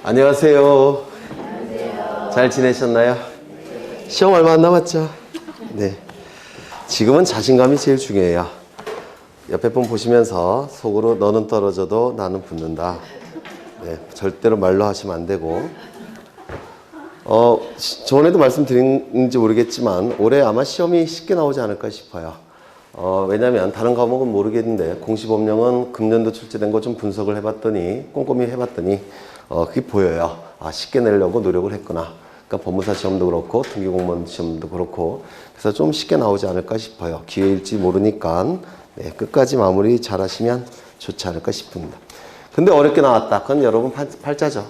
안녕하세요. 안녕하세요. 잘 지내셨나요? 시험 얼마 안 남았죠? 네. 지금은 자신감이 제일 중요해요. 옆에 분 보시면서 속으로 너는 떨어져도 나는 붙는다. 네, 절대로 말로 하시면 안 되고. 전에도 말씀드린지 모르겠지만 올해 아마 시험이 쉽게 나오지 않을까 싶어요. 왜냐면 다른 과목은 모르겠는데 공시법령은 금년도 출제된 거 좀 분석을 해봤더니 꼼꼼히 해봤더니 그게 보여요. 아, 쉽게 내려고 노력을 했구나. 그러니까 법무사 시험도 그렇고 등기공무원 시험도 그렇고 그래서 좀 쉽게 나오지 않을까 싶어요. 기회일지 모르니까 네, 끝까지 마무리 잘 하시면 좋지 않을까 싶습니다. 근데 어렵게 나왔다. 그건 여러분 팔자죠.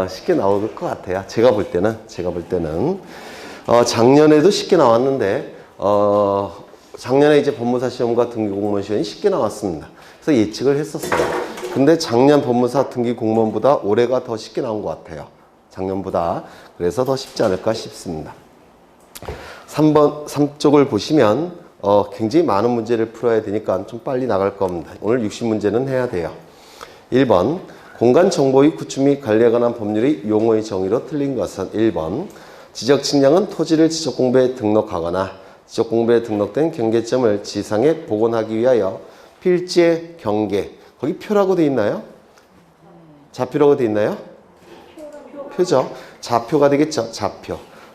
쉽게 나올 것 같아요. 제가 볼 때는 작년에도 쉽게 나왔는데 작년에 이제 법무사 시험과 등기공무원 시험이 쉽게 나왔습니다. 그래서 예측을 했었어요. 근데 작년 법무사 등기공무원보다 올해가 더 쉽게 나온 것 같아요. 작년보다. 그래서 더 쉽지 않을까 싶습니다. 3쪽을 보시면 굉장히 많은 문제를 풀어야 되니까 좀 빨리 나갈 겁니다. 오늘 60문제는 해야 돼요. 1번 공간정보의 구축 및 관리에 관한 법률의 용어의 정의로 틀린 것은 1번 지적측량은 토지를 지적공부에 등록하거나 지적공부에 등록된 경계점을 지상에 복원하기 위하여 필지의 경계, 거기 표라고 돼 있나요? 좌표라고 돼 있나요? 표죠. 좌표가 되겠죠.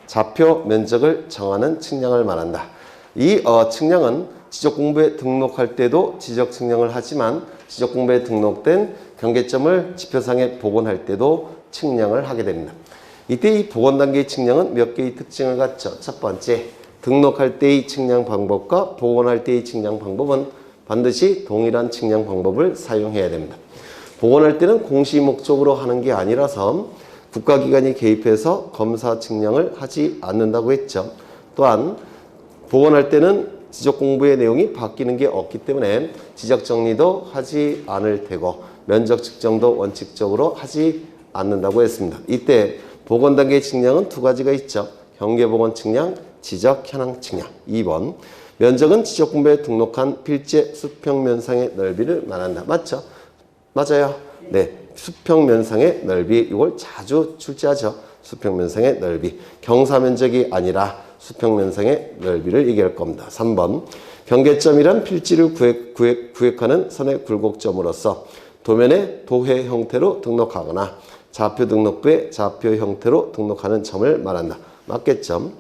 좌표 면적을 정하는 측량을 말한다. 이 측량은 지적공부에 등록할 때도 지적측량을 하지만 지적공부에 등록된 경계점을 지표상에 복원할 때도 측량을 하게 됩니다. 이때 이 복원 단계의 측량은 몇 개의 특징을 갖죠. 첫 번째, 등록할 때의 측량 방법과 복원할 때의 측량 방법은 반드시 동일한 측량 방법을 사용해야 됩니다. 복원할 때는 공시 목적으로 하는 게 아니라서 국가기관이 개입해서 검사 측량을 하지 않는다고 했죠. 또한 복원할 때는 지적공부의 내용이 바뀌는 게 없기 때문에 지적정리도 하지 않을 테고 면적 측정도 원칙적으로 하지 않는다고 했습니다. 이때 복원 단계의 측량은 두 가지가 있죠. 경계복원 측량, 지적 현황 측량. 2번 면적은 지적공부에 등록한 필지 수평면상의 넓이를 말한다. 맞죠? 맞아요. 네, 수평면상의 넓이 이걸 자주 출제하죠. 수평면상의 넓이. 경사면적이 아니라 수평면상의 넓이를 얘기할 겁니다. 3번 경계점이란 필지를 구획하는 선의 굴곡점으로서 도면의 도해 형태로 등록하거나 좌표 등록부에 좌표 형태로 등록하는 점을 말한다. 맞겠죠?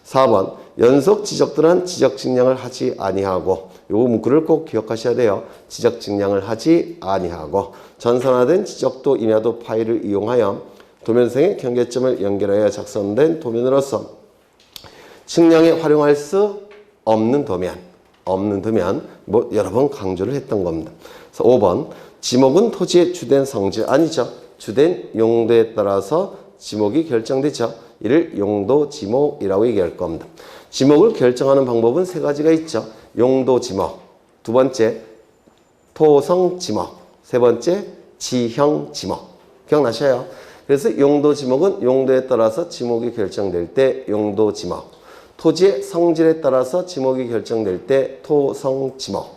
4번 연속 지적들은 지적 측량을 하지 아니하고 요 문구를 꼭 기억하셔야 돼요. 지적 측량을 하지 아니하고 전산화된 지적도 임야도 파일을 이용하여 도면상의 경계점을 연결하여 작성된 도면으로서 측량에 활용할 수 없는 도면 뭐 여러 번 강조를 했던 겁니다. 그래서 5번 지목은 토지의 주된 성질 아니죠. 주된 용도에 따라서 지목이 결정되죠. 이를 용도 지목이라고 얘기할 겁니다. 지목을 결정하는 방법은 세 가지가 있죠. 용도 지목, 두 번째 토성 지목, 세 번째 지형 지목. 기억나셔요? 그래서 용도 지목은 용도에 따라서 지목이 결정될 때 용도 지목, 토지의 성질에 따라서 지목이 결정될 때 토성 지목,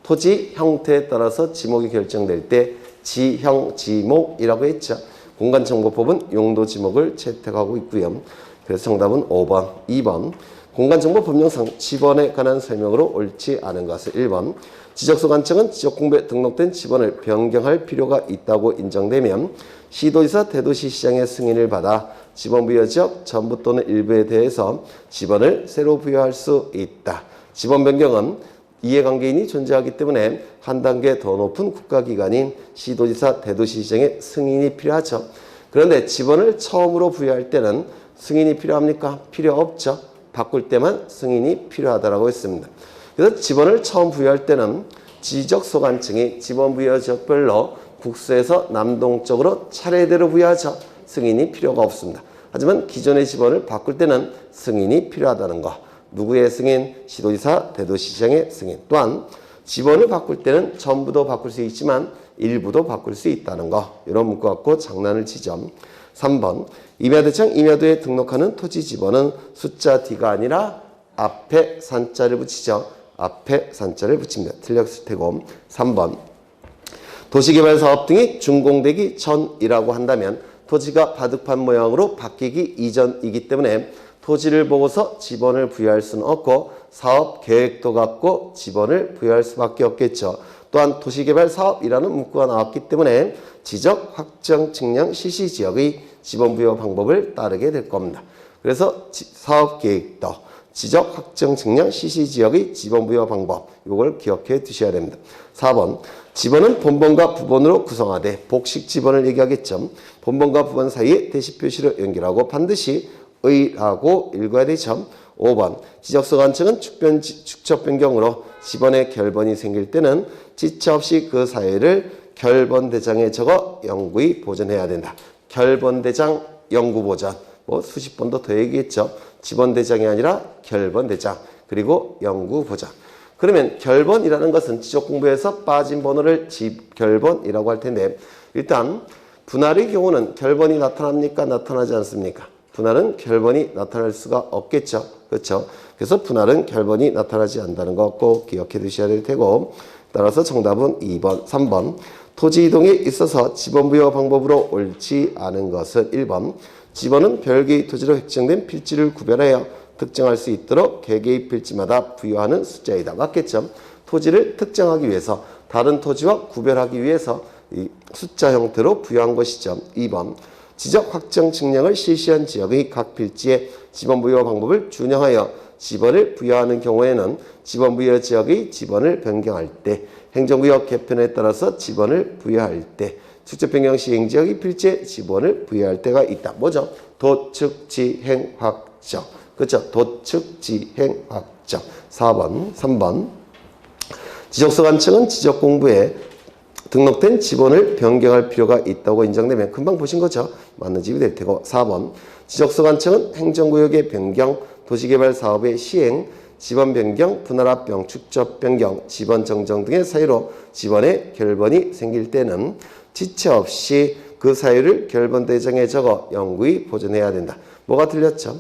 토지 형태에 따라서 지목이 결정될 때 지형 지목이라고 했죠. 공간정보법은 용도 지목을 채택하고 있고요. 그래서 정답은 5번, 2번 공간정보법령상 지번에 관한 설명으로 옳지 않은 것은 1번 지적소관청은 지적공부에 등록된 지번을 변경할 필요가 있다고 인정되면 시도지사 대도시시장의 승인을 받아 지번 부여 지역 전부 또는 일부에 대해서 지번을 새로 부여할 수 있다. 지번 변경은 이해관계인이 존재하기 때문에 한 단계 더 높은 국가기관인 시도지사 대도시시장의 승인이 필요하죠. 그런데 지번을 처음으로 부여할 때는 승인이 필요합니까? 필요 없죠. 바꿀 때만 승인이 필요하다고 했습니다. 그래서 지번을 처음 부여할 때는 지적소관청이 지번 부여 지역별로 국수에서 남동쪽으로 차례대로 부여하죠. 승인이 필요가 없습니다. 하지만 기존의 지번을 바꿀 때는 승인이 필요하다는 거. 누구의 승인? 시도지사, 대도시시장의 승인. 또한 지번을 바꿀 때는 전부도 바꿀 수 있지만 일부도 바꿀 수 있다는 거. 이런 문구 갖고 장난을 치죠. 3번 임야대청 임야도에 등록하는 토지 지번은 숫자 D가 아니라 앞에 산자를 붙이죠. 앞에 산자를 붙입니다. 틀렸을 테고. 3번 도시개발사업 등이 준공되기 전이라고 한다면 토지가 바둑판 모양으로 바뀌기 이전이기 때문에 토지를 보고서 지번을 부여할 수는 없고 사업 계획도 갖고 지번을 부여할 수밖에 없겠죠. 또한 도시개발사업이라는 문구가 나왔기 때문에 지적, 확정, 측량, 실시지역의 지번 부여 방법을 따르게 될 겁니다. 그래서 사업계획도 지적, 확정, 측량, 실시지역의 지번 부여 방법 이걸 기억해 두셔야 됩니다. 4번 지번은 본번과 부번으로 구성하되 복식 지번을 얘기하겠죠. 본번과 부번 사이에 대시 표시로 연결하고 반드시 의라고 읽어야 되죠. 5번 지적서 관청은 축척 변경으로 지번의 결번이 생길 때는 지체 없이 그 사유를 결번대장에 적어 영구히 보존해야 된다. 결번대장 영구 보존 뭐 수십 번도 더 얘기했죠. 지번대장이 아니라 결번대장 그리고 영구 보존. 그러면 결번이라는 것은 지적공부에서 빠진 번호를 결번이라고 할 텐데 일단 분할의 경우는 결번이 나타납니까? 나타나지 않습니까? 분할은 결번이 나타날 수가 없겠죠. 그렇죠? 그래서 분할은 결번이 나타나지 않는다는 거 꼭 기억해 두셔야 될 테고 따라서 정답은 2번, 3번 토지 이동에 있어서 지번 부여 방법으로 옳지 않은 것은 1번 지번은 별개의 토지로 획정된 필지를 구별하여 특정할 수 있도록 개개의 필지마다 부여하는 숫자이다. 맞겠죠? 토지를 특정하기 위해서 다른 토지와 구별하기 위해서 이 숫자 형태로 부여한 것이죠. 2번 지적 확정 측량을 실시한 지역의 각 필지의 지번 부여 방법을 준용하여 지번을 부여하는 경우에는 지번 부여 지역의 지번을 변경할 때 행정구역 개편에 따라서 지번을 부여할 때 축적 변경 시행 지역의 필지에 지번을 부여할 때가 있다. 뭐죠? 도축, 지행, 확정. 그렇죠? 도축, 지행, 확정. 4번, 3번 지적서 관청은 지적 공부에 등록된 지번을 변경할 필요가 있다고 인정되면 금방 보신 거죠. 맞는 집이 될 테고 4번 지적서 관청은 행정구역의 변경, 도시개발 사업의 시행, 지번 변경, 분할합병, 축적 변경, 지번 정정 등의 사유로 지번의 결번이 생길 때는 지체 없이 그 사유를 결번대장에 적어 영구히 보존해야 된다. 뭐가 틀렸죠?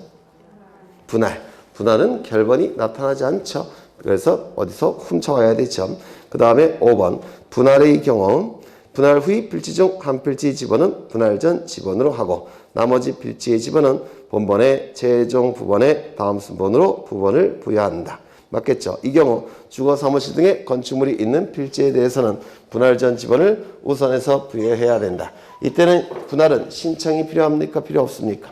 분할. 분할은 결번이 나타나지 않죠. 그래서 어디서 훔쳐와야 되죠. 그 다음에 5번 분할의 경우 분할 후의 필지 중 한 필지 지번은 분할 전 지번으로 하고 나머지 필지의 지번은 본번의 최종 부번의 다음 순번으로 부번을 부여한다. 맞겠죠? 이 경우 주거 사무실 등의 건축물이 있는 필지에 대해서는 분할 전 지번을 우선해서 부여해야 된다. 이때는 분할은 신청이 필요합니까? 필요 없습니까?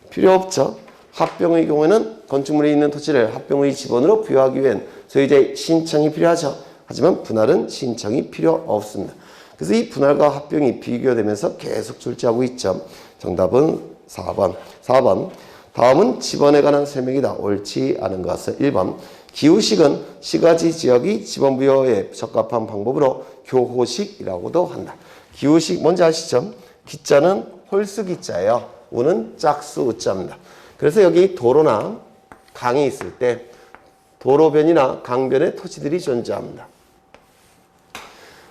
필요 없죠. 합병의 경우에는 건축물이 있는 토지를 합병의 지번으로 부여하기 위한 소유자의 신청이 필요하죠. 하지만 분할은 신청이 필요 없습니다. 그래서 이 분할과 합병이 비교되면서 계속 존재하고 있죠. 정답은 4번. 4번. 다음은 지번에 관한 설명이다. 옳지 않은 것은 1번. 기후식은 시가지 지역이 지번 부여에 적합한 방법으로 교호식이라고도 한다. 기후식 뭔지 아시죠? 기자는 홀수 기자예요. 우는 짝수 우자입니다. 그래서 여기 도로나 강이 있을 때 도로변이나 강변에 토지들이 존재합니다.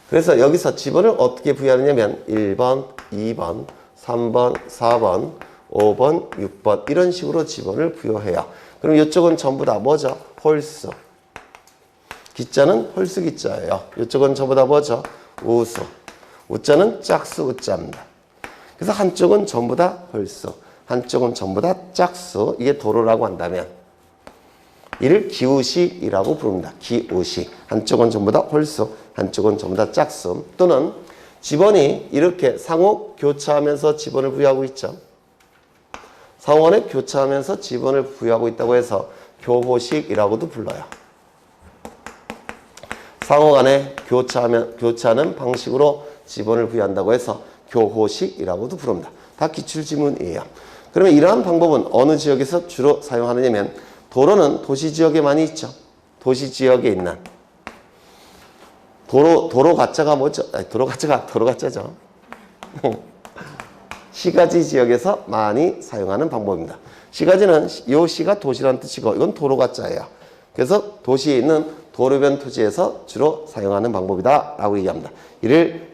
그래서 여기서 지번을 어떻게 부여하느냐면 1번, 2번, 3번, 4번, 5번, 6번 이런 식으로 지번을 부여해요. 그럼 이쪽은 전부 다 뭐죠? 홀수. 기자는 홀수 기자예요. 이쪽은 전부 다 뭐죠? 우수. 우자는 짝수 우자입니다. 그래서 한쪽은 전부 다 홀수. 한쪽은 전부 다 짝수. 이게 도로라고 한다면 이를 기우식이라고 부릅니다. 기우식. 한쪽은 전부 다 홀수. 한쪽은 전부 다 짝수. 또는 지번이 이렇게 상호 교차하면서 지번을 부여하고 있죠. 상호간에 교차하면서 지번을 부여하고 있다고 해서 교호식이라고도 불러요. 상호간에 교차하는 방식으로 지번을 부여한다고 해서 교호식이라고도 부릅니다. 다 기출지문이에요. 그러면 이러한 방법은 어느 지역에서 주로 사용하느냐면 도로는 도시지역에 많이 있죠. 도시지역에 있는 도로 가짜가 뭐죠? 아니, 도로 가짜죠. 시가지 지역에서 많이 사용하는 방법입니다. 시가지는 요 시가 도시라는 뜻이고 이건 도로 가짜예요. 그래서 도시에 있는 도로변 토지에서 주로 사용하는 방법이다 라고 얘기합니다. 이를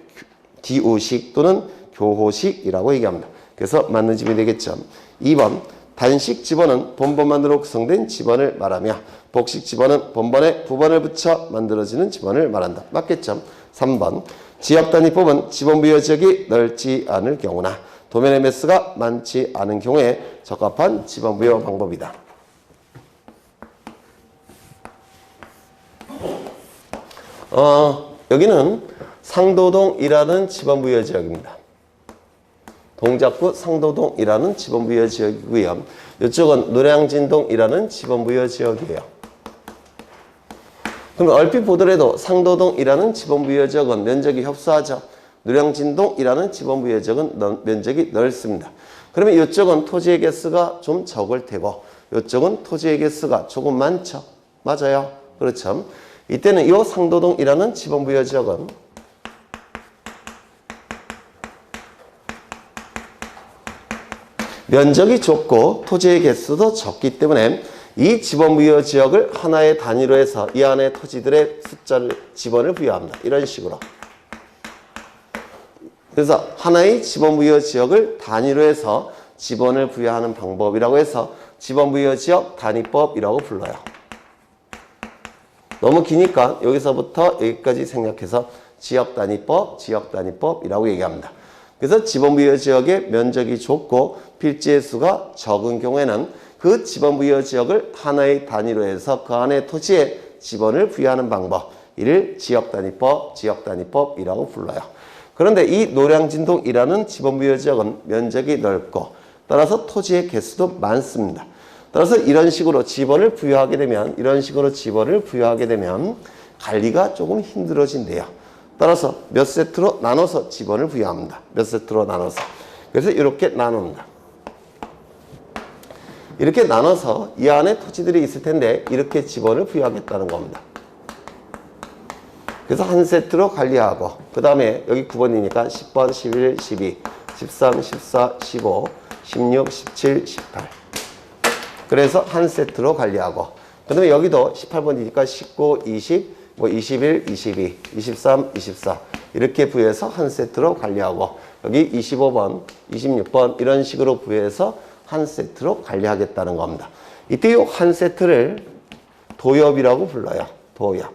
기우식 또는 교호식이라고 얘기합니다. 그래서 맞는 집이 되겠죠. 2번 단식 지번은 본번만으로 구성된 지번을 말하며 복식 지번은 본번에 부번을 붙여 만들어지는 지번을 말한다. 맞겠죠? 3번 지역단위법은 지번부여 지역이 넓지 않을 경우나 도면의 매수가 많지 않은 경우에 적합한 지번부여 방법이다. 여기는 상도동이라는 지번부여 지역입니다. 동작구 상도동이라는 지번부여 지역이고요. 이쪽은 노량진동이라는 지번부여 지역이에요. 그럼 얼핏 보더라도 상도동이라는 지번부여 지역은 면적이 협소하죠. 노량진동이라는 지번부여 지역은 면적이 넓습니다. 그러면 이쪽은 토지의 개수가 좀 적을 테고 이쪽은 토지의 개수가 조금 많죠. 맞아요. 그렇죠. 이때는 이 상도동이라는 지번부여 지역은 면적이 좁고 토지의 개수도 적기 때문에 이 지번부여 지역을 하나의 단위로 해서 이 안에 토지들의 숫자를 지번을 부여합니다. 이런 식으로. 그래서 하나의 지번부여 지역을 단위로 해서 지번을 부여하는 방법이라고 해서 지번부여 지역 단위법이라고 불러요. 너무 기니까 여기서부터 여기까지 생략해서 지역단위법, 지역단위법이라고 얘기합니다. 그래서 지번부여 지역의 면적이 좁고 필지의 수가 적은 경우에는 그 지번부여 지역을 하나의 단위로 해서 그 안에 토지에 지번을 부여하는 방법, 이를 지역단위법, 지역단위법이라고 불러요. 그런데 이 노량진동이라는 지번부여 지역은 면적이 넓고 따라서 토지의 개수도 많습니다. 따라서 이런 식으로 지번을 부여하게 되면 관리가 조금 힘들어진대요. 따라서 몇 세트로 나눠서 지번을 부여합니다. 몇 세트로 나눠서. 그래서 이렇게 나눕니다. 이렇게 나눠서 이 안에 토지들이 있을 텐데 이렇게 지번을 부여하겠다는 겁니다. 그래서 한 세트로 관리하고 그 다음에 여기 9번이니까 10번, 11, 12, 13, 14, 15, 16, 17, 18 그래서 한 세트로 관리하고 그 다음에 여기도 18번이니까 19, 20, 21, 22, 23, 24 이렇게 부여해서 한 세트로 관리하고 여기 25번, 26번 이런 식으로 부여해서 한 세트로 관리하겠다는 겁니다. 이때 이 한 세트를 도엽이라고 불러요. 도엽.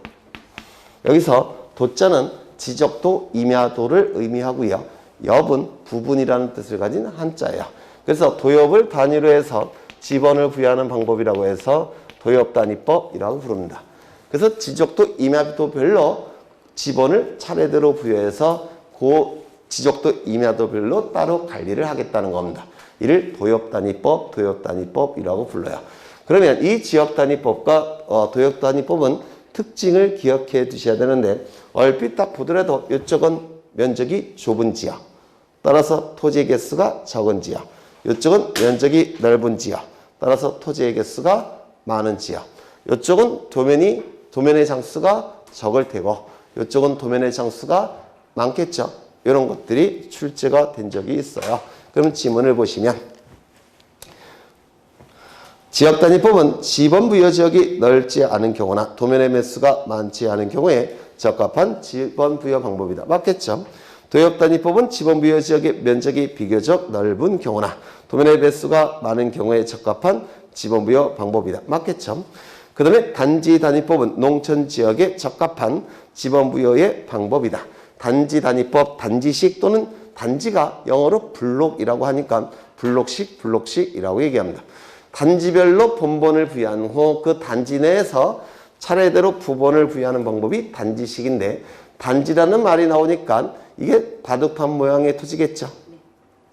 여기서 도자는 지적도, 임야도를 의미하고요. 엽은 부분이라는 뜻을 가진 한자예요. 그래서 도엽을 단위로 해서 지번을 부여하는 방법이라고 해서 도엽단위법이라고 부릅니다. 그래서 지적도, 임야도별로 지번을 차례대로 부여해서 그 지적도, 임야도별로 따로 관리를 하겠다는 겁니다. 이를 도엽단위법, 도엽단위법이라고 불러요. 그러면 이 지역단위법과 도엽단위법은 특징을 기억해 두셔야 되는데 얼핏 딱 보더라도 이쪽은 면적이 좁은 지역, 따라서 토지의 개수가 적은 지역, 이쪽은 면적이 넓은 지역, 따라서 토지의 개수가 많은 지역, 이쪽은 도면의 장수가 적을 테고 이쪽은 도면의 장수가 많겠죠. 이런 것들이 출제가 된 적이 있어요. 그럼 지문을 보시면 지역단위법은 지번부여 지역이 넓지 않은 경우나 도면의 매수가 많지 않은 경우에 적합한 지번부여 방법이다. 맞겠죠? 도엽단위법은 지번부여 지역의 면적이 비교적 넓은 경우나 도면의 매수가 많은 경우에 적합한 지번부여 방법이다. 맞겠죠? 그 다음에 단지단위법은 농촌지역에 적합한 지번부여의 방법이다. 단지단위법, 단지식 또는 단지가 영어로 블록이라고 하니까 블록식이라고 얘기합니다. 단지별로 본본을 부여한 후 그 단지 내에서 차례대로 부본을 부여하는 방법이 단지식인데 단지라는 말이 나오니까 이게 바둑판 모양의 토지겠죠?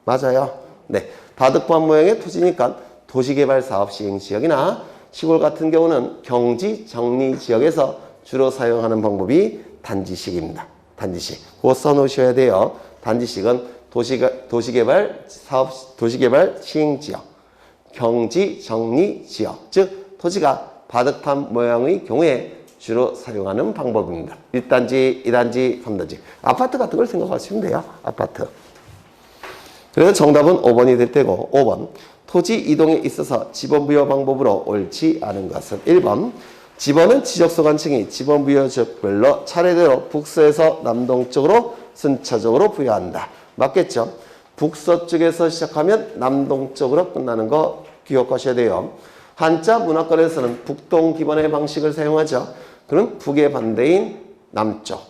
맞아요. 네, 바둑판 모양의 토지니까 도시개발사업 시행지역이나 시골 같은 경우는 경지, 정리 지역에서 주로 사용하는 방법이 단지식입니다. 단지식. 그거 써놓으셔야 돼요. 단지식은 도시개발 시행지역, 경지, 정리 지역, 즉 토지가 바둑판 모양의 경우에 주로 사용하는 방법입니다. 1단지, 2단지, 3단지. 아파트 같은 걸 생각하시면 돼요. 아파트. 그래서 정답은 5번이 될 테고 5번 토지 이동에 있어서 지번부여 방법으로 옳지 않은 것은 1번 지번은 지적소관청이 지번부여 지역별로 차례대로 북서에서 남동쪽으로 순차적으로 부여한다. 맞겠죠? 북서쪽에서 시작하면 남동쪽으로 끝나는 거 기억하셔야 돼요. 한자 문화권에서는 북동 기본의 방식을 사용하죠. 그럼 북의 반대인 남쪽,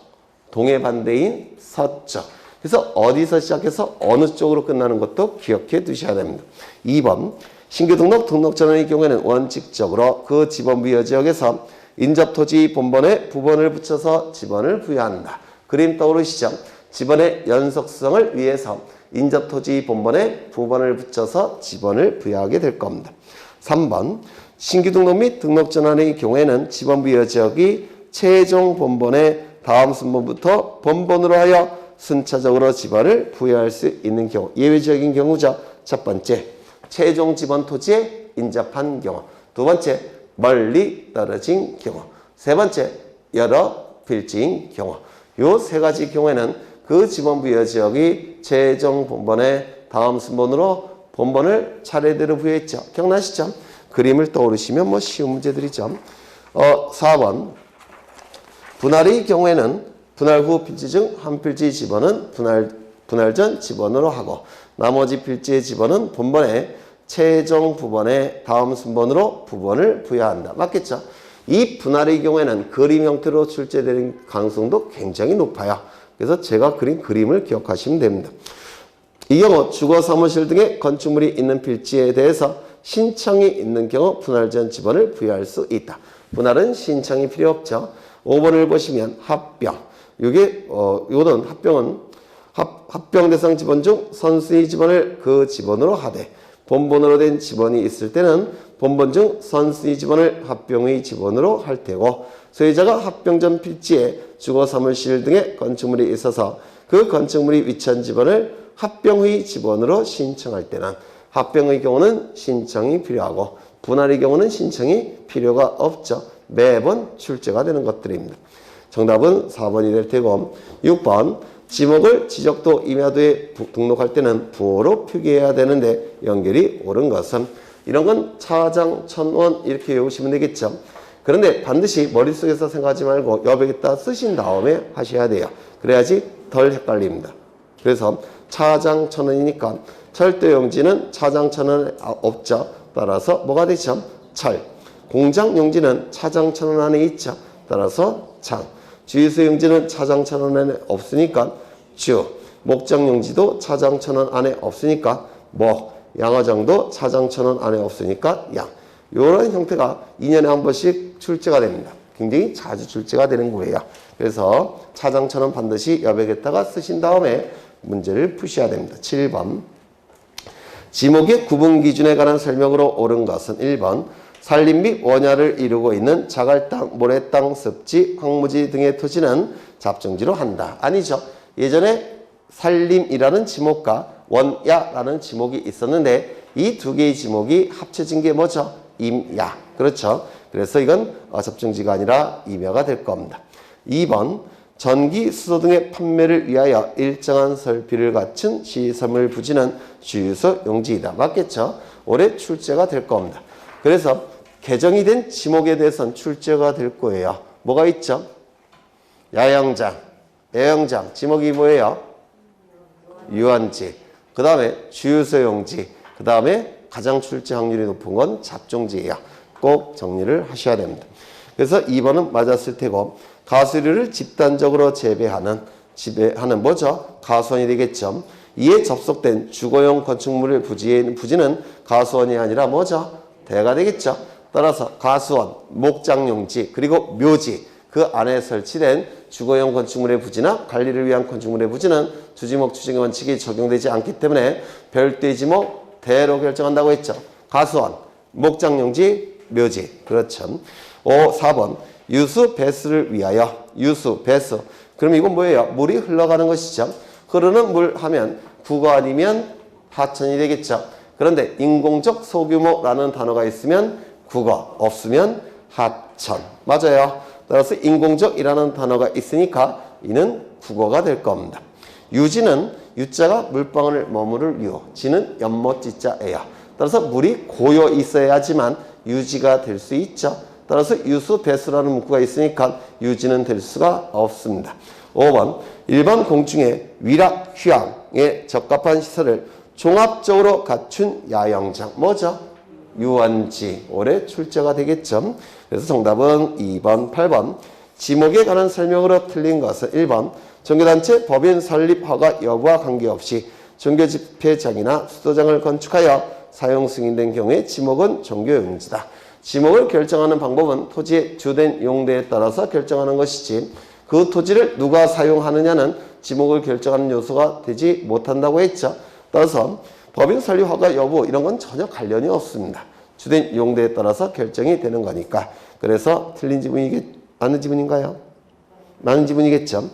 동해 반대인 서쪽. 그래서 어디서 시작해서 어느 쪽으로 끝나는 것도 기억해 두셔야 됩니다. 2번 신규 등록 전환의 경우에는 원칙적으로 그 지번부여 지역에서 인접토지 본번에 부번을 붙여서 지번을 부여한다. 그림 떠오르시죠? 지번의 연속성을 위해서 인접토지 본번에 부번을 붙여서 지번을 부여하게 될 겁니다. 3번 신규 등록 및 등록 전환의 경우에는 지번부여 지역이 최종 본번의 다음 순번부터 본번으로 하여 순차적으로 지번을 부여할 수 있는 경우. 예외적인 경우죠. 첫 번째, 최종 지번 토지에 인접한 경우. 두 번째, 멀리 떨어진 경우. 세 번째, 여러 필지인 경우. 요 세 가지 경우에는 그 지번 부여 지역이 최종 본번의 다음 순번으로 본번을 차례대로 부여했죠. 기억나시죠? 그림을 떠오르시면 뭐 쉬운 문제들이죠. 4번 분할의 경우에는 분할 후 필지 중 한 필지 지번은 분할 전 지번으로 하고 나머지 필지의 지번은 본번의 최종 부번의 다음 순번으로 부번을 부여한다. 맞겠죠? 이 분할의 경우에는 그림 형태로 출제되는 가능성도 굉장히 높아요. 그래서 제가 그린 그림을 기억하시면 됩니다. 이 경우 주거 사무실 등의 건축물이 있는 필지에 대해서 신청이 있는 경우 분할 전 지번을 부여할 수 있다. 분할은 신청이 필요 없죠. 5번을 보시면 합병. 요거는 합병 대상 지번 중 선순위 지번을 그 지번으로 하되 본번으로 된 지번이 있을 때는 본번 중 선순위 지번을 합병의 지번으로 할 테고 소유자가 합병 전 필지에 주거 사무실 등의 건축물이 있어서 그 건축물이 위치한 지번을 합병의 지번으로 신청할 때는 합병의 경우는 신청이 필요하고 분할의 경우는 신청이 필요가 없죠. 매번 출제가 되는 것들입니다. 정답은 4번이 될 테고 6번 지목을 지적도 임야도에 등록할 때는 부호로 표기해야 되는데 연결이 옳은 것은 이런 건 차장, 천원 이렇게 외우시면 되겠죠. 그런데 반드시 머릿속에서 생각하지 말고 여백에다 쓰신 다음에 하셔야 돼요. 그래야지 덜 헷갈립니다. 그래서 차장, 천원이니까 철도용지는 차장, 천원 없죠. 따라서 뭐가 되죠? 철. 공장 용지는 차장, 천원 안에 있죠. 따라서 장. 주유소 용지는 차장, 천원 안에 없으니까 주. 목장 용지도 차장, 천원 안에 없으니까 목. 양어장도 차장, 천원 안에 없으니까 양. 이런 형태가 2년에 한 번씩 출제가 됩니다. 굉장히 자주 출제가 되는 거예요. 그래서 차장, 천원 반드시 여백에다가 쓰신 다음에 문제를 푸셔야 됩니다. 7번 지목의 구분 기준에 관한 설명으로 옳은 것은 1번 산림 및 원야를 이루고 있는 자갈땅, 모래땅, 습지, 황무지 등의 토지는 잡종지로 한다. 아니죠. 예전에 산림이라는 지목과 원야라는 지목이 있었는데 이 두 개의 지목이 합쳐진 게 뭐죠? 임야. 그렇죠. 그래서 이건 잡종지가 아니라 임야가 될 겁니다. 2번 전기, 수도 등의 판매를 위하여 일정한 설비를 갖춘 시설물 부지는 주유소 용지이다. 맞겠죠? 올해 출제가 될 겁니다. 그래서 개정이 된 지목에 대해서는 출제가 될 거예요. 뭐가 있죠? 야영장, 애영장, 지목이 뭐예요? 유원지, 그 다음에 주유소 용지, 그 다음에 가장 출제 확률이 높은 건 잡종지예요. 꼭 정리를 하셔야 됩니다. 그래서 2번은 맞았을 테고 가수류를 집단적으로 재배하는 뭐죠? 가수원이 되겠죠. 이에 접속된 주거용 건축물의 부지는 가수원이 아니라 뭐죠? 대가 되겠죠. 따라서 가수원, 목장용지, 그리고 묘지 그 안에 설치된 주거용 건축물의 부지나 관리를 위한 건축물의 부지는 주지목 추진의 원칙이 적용되지 않기 때문에 별도의 지목, 대로 결정한다고 했죠. 가수원, 목장용지, 묘지. 그렇죠. 4번 유수 배수를 위하여 유수, 배수. 그럼 이건 뭐예요? 물이 흘러가는 것이죠. 흐르는 물 하면 국어 아니면 하천이 되겠죠. 그런데 인공적 소규모라는 단어가 있으면 국어, 없으면 하천. 맞아요. 따라서 인공적이라는 단어가 있으니까 이는 국어가 될 겁니다. 유지는 유자가 물방울 머무를 유, 지는 연못지자예요. 따라서 물이 고여 있어야지만 유지가 될 수 있죠. 따라서 유수, 배수라는 문구가 있으니까 유지는 될 수가 없습니다. 5번 일반 공중의 위락, 휴양에 적합한 시설을 종합적으로 갖춘 야영장. 뭐죠? 유원지. 올해 출제가 되겠죠. 그래서 정답은 2번, 8번 지목에 관한 설명으로 틀린 것은 1번 종교단체 법인 설립 허가 여부와 관계없이 종교집회장이나 수도장을 건축하여 사용 승인된 경우에 지목은 종교용지다. 지목을 결정하는 방법은 토지의 주된 용도에 따라서 결정하는 것이지 그 토지를 누가 사용하느냐는 지목을 결정하는 요소가 되지 못한다고 했죠. 따라서 법인 설립 허가 여부 이런 건 전혀 관련이 없습니다. 주된 용도에 따라서 결정이 되는 거니까. 그래서 틀린 지문이 맞는 지문인가요? 맞는 지문이겠죠.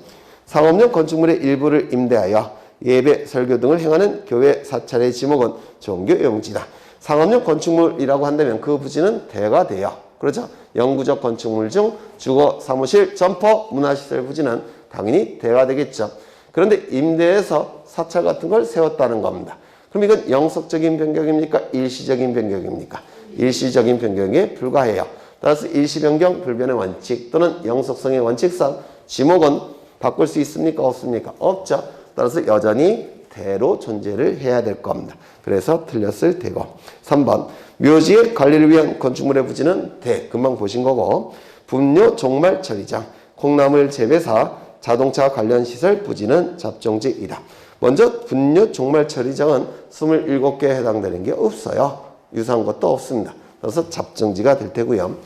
상업용 건축물의 일부를 임대하여 예배, 설교 등을 행하는 교회 사찰의 지목은 종교용지다. 상업용 건축물이라고 한다면 그 부지는 대가 돼요. 그렇죠? 영구적 건축물 중 주거, 사무실, 점포, 문화시설 부지는 당연히 대가 되겠죠. 그런데 임대해서 사찰 같은 걸 세웠다는 겁니다. 그럼 이건 영속적인 변경입니까? 일시적인 변경입니까? 일시적인 변경에 불과해요. 따라서 일시변경 불변의 원칙 또는 영속성의 원칙상 지목은 바꿀 수 있습니까? 없습니까? 없죠. 따라서 여전히 대로 존재를 해야 될 겁니다. 그래서 틀렸을 테고. 3번 묘지의 관리를 위한 건축물의 부지는 대. 금방 보신 거고. 분뇨 종말 처리장, 콩나물 재배사, 자동차 관련 시설 부지는 잡종지이다. 먼저 분뇨 종말 처리장은 27개에 해당되는 게 없어요. 유사한 것도 없습니다. 그래서 잡종지가 될 테고요.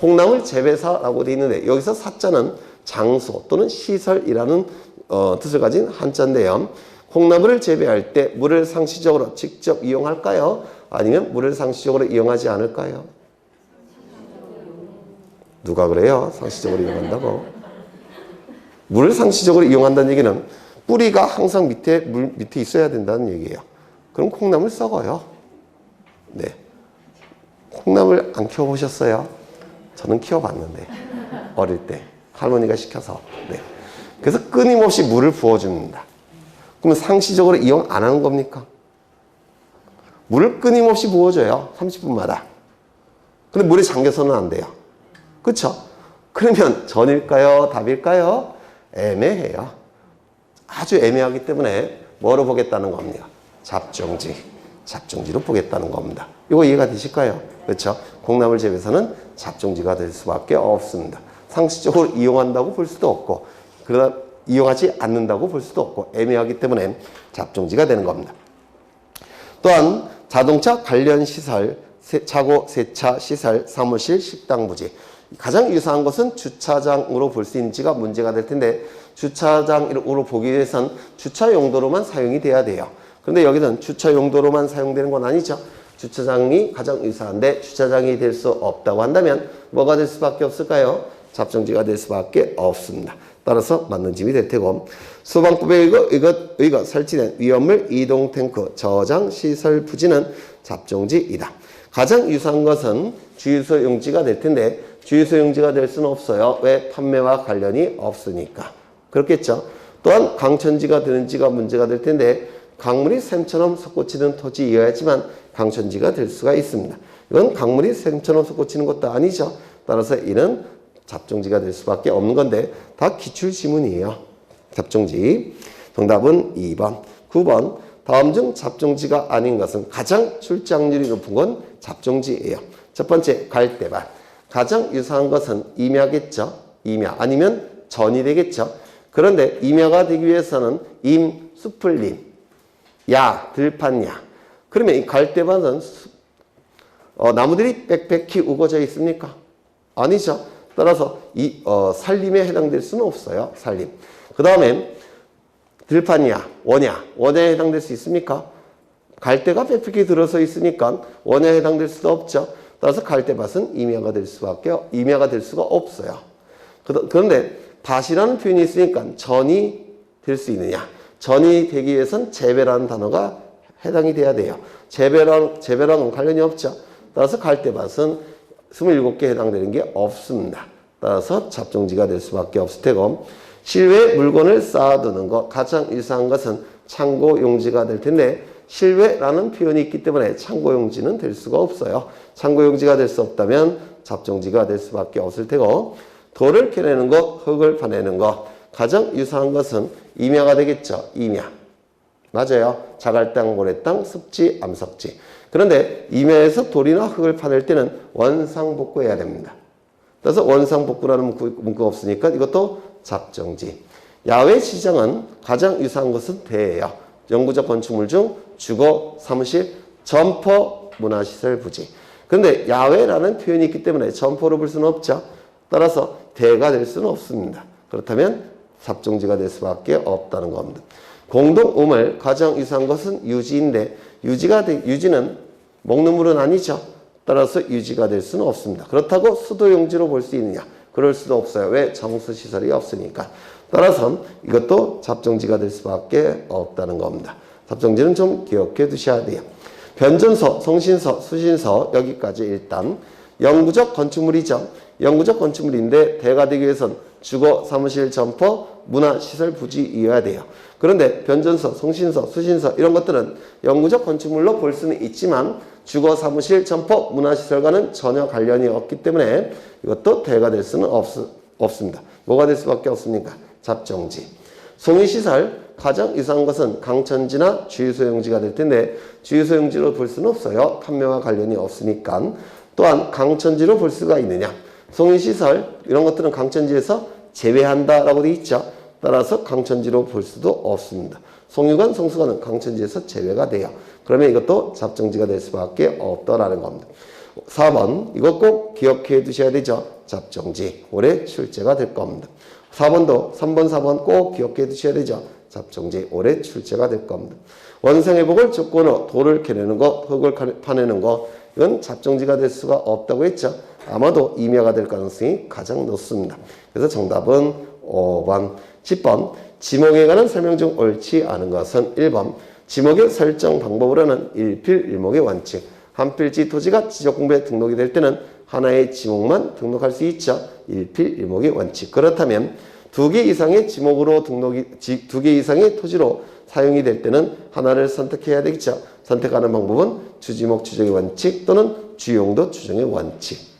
콩나물 재배사라고 되어 있는데 여기서 사자는 장소 또는 시설이라는 뜻을 가진 한자인데요. 콩나물을 재배할 때 물을 상시적으로 직접 이용할까요? 아니면 물을 상시적으로 이용하지 않을까요? 누가 그래요? 상시적으로 이용한다고? 물을 상시적으로 이용한다는 얘기는 뿌리가 항상 물 밑에 있어야 된다는 얘기예요. 그럼 콩나물 썩어요. 네. 콩나물 안 키워보셨어요? 저는 키워봤는데 어릴 때 할머니가 시켜서. 네. 그래서 끊임없이 물을 부어줍니다. 그러면 상시적으로 이용 안 하는 겁니까? 물을 끊임없이 부어줘요. 30분마다. 근데 물에 잠겨서는 안 돼요. 그렇죠? 그러면 전일까요? 답일까요? 애매해요. 아주 애매하기 때문에 뭐로 보겠다는 겁니다. 잡종지. 잡종지로 보겠다는 겁니다. 이거 이해가 되실까요? 그렇죠? 콩나물 재배사는 잡종지가 될 수밖에 없습니다. 상시적으로 이용한다고 볼 수도 없고 그러다 이용하지 않는다고 볼 수도 없고 애매하기 때문에 잡종지가 되는 겁니다. 또한 자동차 관련 시설, 차고, 세차, 시설, 사무실, 식당 부지. 가장 유사한 것은 주차장으로 볼 수 있는지가 문제가 될 텐데 주차장으로 보기 위해선 주차 용도로만 사용이 돼야 돼요. 그런데 여기는 주차 용도로만 사용되는 건 아니죠. 주차장이 가장 유사한데 주차장이 될 수 없다고 한다면 뭐가 될 수밖에 없을까요? 잡종지가 될 수밖에 없습니다. 따라서 맞는 집이 될 테고 소방법에 의거 설치된 위험물 이동 탱크 저장 시설 부지는 잡종지이다. 가장 유사한 것은 주유소 용지가 될 텐데 주유소 용지가 될 수는 없어요. 왜? 판매와 관련이 없으니까. 그렇겠죠. 또한 강천지가 되는지가 문제가 될 텐데 강물이 샘처럼 솟구치는 토지이어야지만 강천지가 될 수가 있습니다. 이건 강물이 샘처럼 솟구치는 것도 아니죠. 따라서 이는 잡종지가 될 수밖에 없는 건데 다 기출지문이에요. 잡종지. 정답은 2번. 9번. 다음 중 잡종지가 아닌 것은 가장 출장률이 높은 건 잡종지예요. 첫 번째 갈대밭. 가장 유사한 것은 임야겠죠. 임야 아니면 전이 되겠죠. 그런데 임야가 되기 위해서는 임, 수풀림, 야, 들판야. 그러면 이 갈대밭은 나무들이 빽빽히 우거져 있습니까? 아니죠. 따라서 이 산림에 해당될 수는 없어요. 산림. 그 다음에 들판야, 원야에 해당될 수 있습니까? 갈대가 빽빽히 들어서 있으니까 원야에 해당될 수도 없죠. 따라서 갈대밭은 임야가 될 수가 없어요. 그런데 밭이라는 표현이 있으니까 전이 될 수 있느냐? 전이 되기 위해선 재배라는 단어가 해당이 돼야 돼요. 재배랑은 관련이 없죠. 따라서 갈대밭은 27개 해당되는 게 없습니다. 따라서 잡종지가 될 수밖에 없을 테고 실외에 물건을 쌓아두는 것 가장 유사한 것은 창고용지가 될 텐데 실외라는 표현이 있기 때문에 창고용지는 될 수가 없어요. 창고용지가 될 수 없다면 잡종지가 될 수밖에 없을 테고 돌을 캐내는 것, 흙을 파내는 것 가장 유사한 것은 임야가 되겠죠. 임야. 맞아요. 자갈땅, 모래땅, 습지, 암석지. 그런데 임야에서 돌이나 흙을 파낼 때는 원상복구해야 됩니다. 따라서 원상복구라는 문구가 없으니까 이것도 잡정지. 야외 시장은 가장 유사한 것은 대예요. 영구적 건축물 중 주거, 사무실, 점포, 문화시설, 부지. 그런데 야외라는 표현이 있기 때문에 점포로 볼 수는 없죠. 따라서 대가 될 수는 없습니다. 그렇다면 잡정지가 될 수밖에 없다는 겁니다. 공동우물 가장 유사한 것은 유지인데 유지는 먹는 물은 아니죠. 따라서 유지가 될 수는 없습니다. 그렇다고 수도용지로 볼 수 있느냐? 그럴 수도 없어요. 왜? 정수시설이 없으니까. 따라서 이것도 잡정지가 될 수밖에 없다는 겁니다. 잡정지는 좀 기억해 두셔야 돼요. 변전소, 성신서, 수신서 여기까지 일단 영구적 건축물이죠. 영구적 건축물인데 대가 되기 위해선 주거, 사무실, 점포, 문화시설, 부지이어야 돼요. 그런데 변전소, 성신서, 수신서 이런 것들은 영구적 건축물로 볼 수는 있지만 주거, 사무실, 점포, 문화시설과는 전혀 관련이 없기 때문에 이것도 대가 될 수는 없습니다. 뭐가 될 수밖에 없습니까? 잡정지. 송위시설 가장 유사한 것은 강천지나 주유소용지가 될 텐데 주유소용지로 볼 수는 없어요. 판매와 관련이 없으니까. 또한 강천지로 볼 수가 있느냐. 송위시설 이런 것들은 강천지에서 제외한다라고 되어 있죠. 따라서 강천지로 볼 수도 없습니다. 송유관, 성수관은 강천지에서 제외가 돼요. 그러면 이것도 잡정지가 될 수밖에 없다라는 겁니다. 4번 이것 꼭 기억해 두셔야 되죠. 잡정지 올해 출제가 될 겁니다. 4번도 3번, 4번 꼭 기억해 두셔야 되죠. 잡정지 올해 출제가 될 겁니다. 원상회복을 조건으로 돌을 캐내는 거, 흙을 파내는 거 이건 잡정지가 될 수가 없다고 했죠. 아마도 임야가 될 가능성이 가장 높습니다. 그래서 정답은 5번. 10번 지목에 관한 설명 중 옳지 않은 것은 1번 지목의 설정 방법으로는 일필일목의 원칙. 한 필지 토지가 지적공부에 등록이 될 때는 하나의 지목만 등록할 수 있죠. 일필일목의 원칙. 그렇다면 두 개 이상의 지목으로 두 개 이상의 토지로 사용이 될 때는 하나를 선택해야 되겠죠. 선택하는 방법은 주지목 추정의 원칙 또는 주용도 추정의 원칙.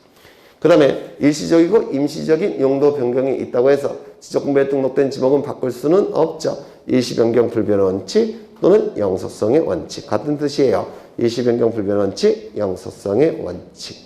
그 다음에 일시적이고 임시적인 용도 변경이 있다고 해서 지적공부에 등록된 지목은 바꿀 수는 없죠. 일시변경 불변의 원칙 또는 영속성의 원칙. 같은 뜻이에요. 일시변경 불변의 원칙, 영속성의 원칙.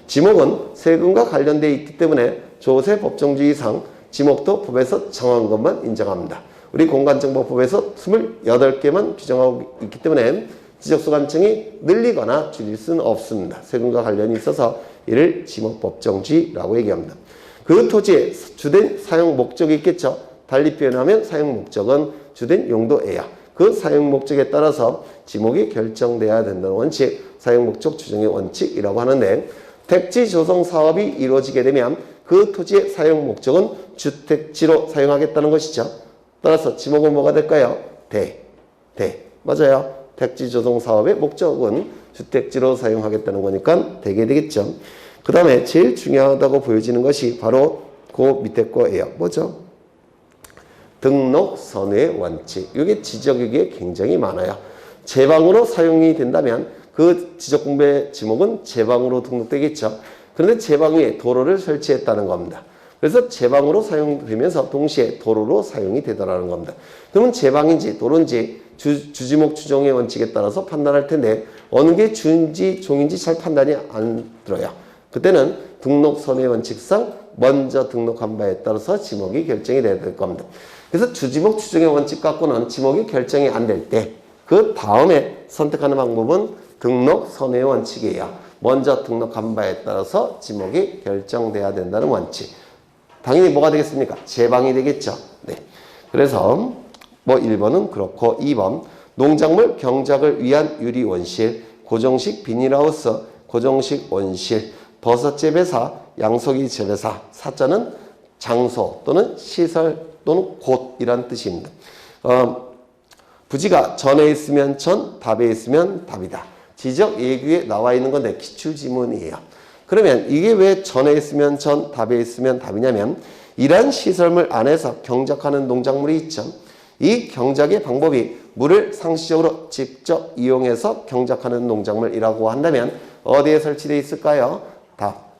지목은 세금과 관련되어 있기 때문에 조세 법정주의상 지목도 법에서 정한 것만 인정합니다. 우리 공간정보법에서 28개만 규정하고 있기 때문에 지적소관청이 늘리거나 줄일 수는 없습니다. 세금과 관련이 있어서 이를 지목법정주의라고 얘기합니다. 그 토지에 주된 사용 목적이 있겠죠. 달리 표현하면 사용 목적은 주된 용도예요. 그 사용 목적에 따라서 지목이 결정돼야 된다는 원칙, 사용 목적 추정의 원칙이라고 하는데 택지 조성 사업이 이루어지게 되면 그 토지의 사용 목적은 주택지로 사용하겠다는 것이죠. 따라서 지목은 뭐가 될까요? 맞아요. 택지 조성 사업의 목적은 주택지로 사용하겠다는 거니까 되게 되겠죠. 그 다음에 제일 중요하다고 보여지는 것이 바로 그 밑에 거예요. 뭐죠? 등록 선회의 원칙. 이게 지적이기에 굉장히 많아요. 제방으로 사용이 된다면 그 지적공부의 지목은 제방으로 등록되겠죠. 그런데 제방 위에 도로를 설치했다는 겁니다. 그래서 제방으로 사용되면서 동시에 도로로 사용이 되더라는 겁니다. 그러면 제방인지 도로인지 주지목 추정의 원칙에 따라서 판단할 텐데 어느 게 주인지 종인지 잘 판단이 안 들어요. 그때는 등록 선회 원칙상 먼저 등록한 바에 따라서 지목이 결정이 돼야 될 겁니다. 그래서 주지목 추정의 원칙 갖고는 지목이 결정이 안 될 때 그 다음에 선택하는 방법은 등록 선회 원칙이에요. 먼저 등록한 바에 따라서 지목이 결정돼야 된다는 원칙. 당연히 뭐가 되겠습니까? 제방이 되겠죠. 네. 그래서 뭐 1번은 그렇고 2번 농작물 경작을 위한 유리 원실, 고정식 비닐하우스, 고정식 원실, 버섯 재배사, 양소기 재배사. 사자는 장소 또는 시설 또는 곳이란 뜻입니다. 부지가 전에 있으면 전, 답에 있으면 답이다. 지적 예규에 나와 있는 건데 기출지문이에요. 그러면 이게 왜 전에 있으면 전, 답에 있으면 답이냐면 이러한 시설물 안에서 경작하는 농작물이 있죠. 이 경작의 방법이 물을 상시적으로 직접 이용해서 경작하는 농작물이라고 한다면 어디에 설치되어 있을까요? 답.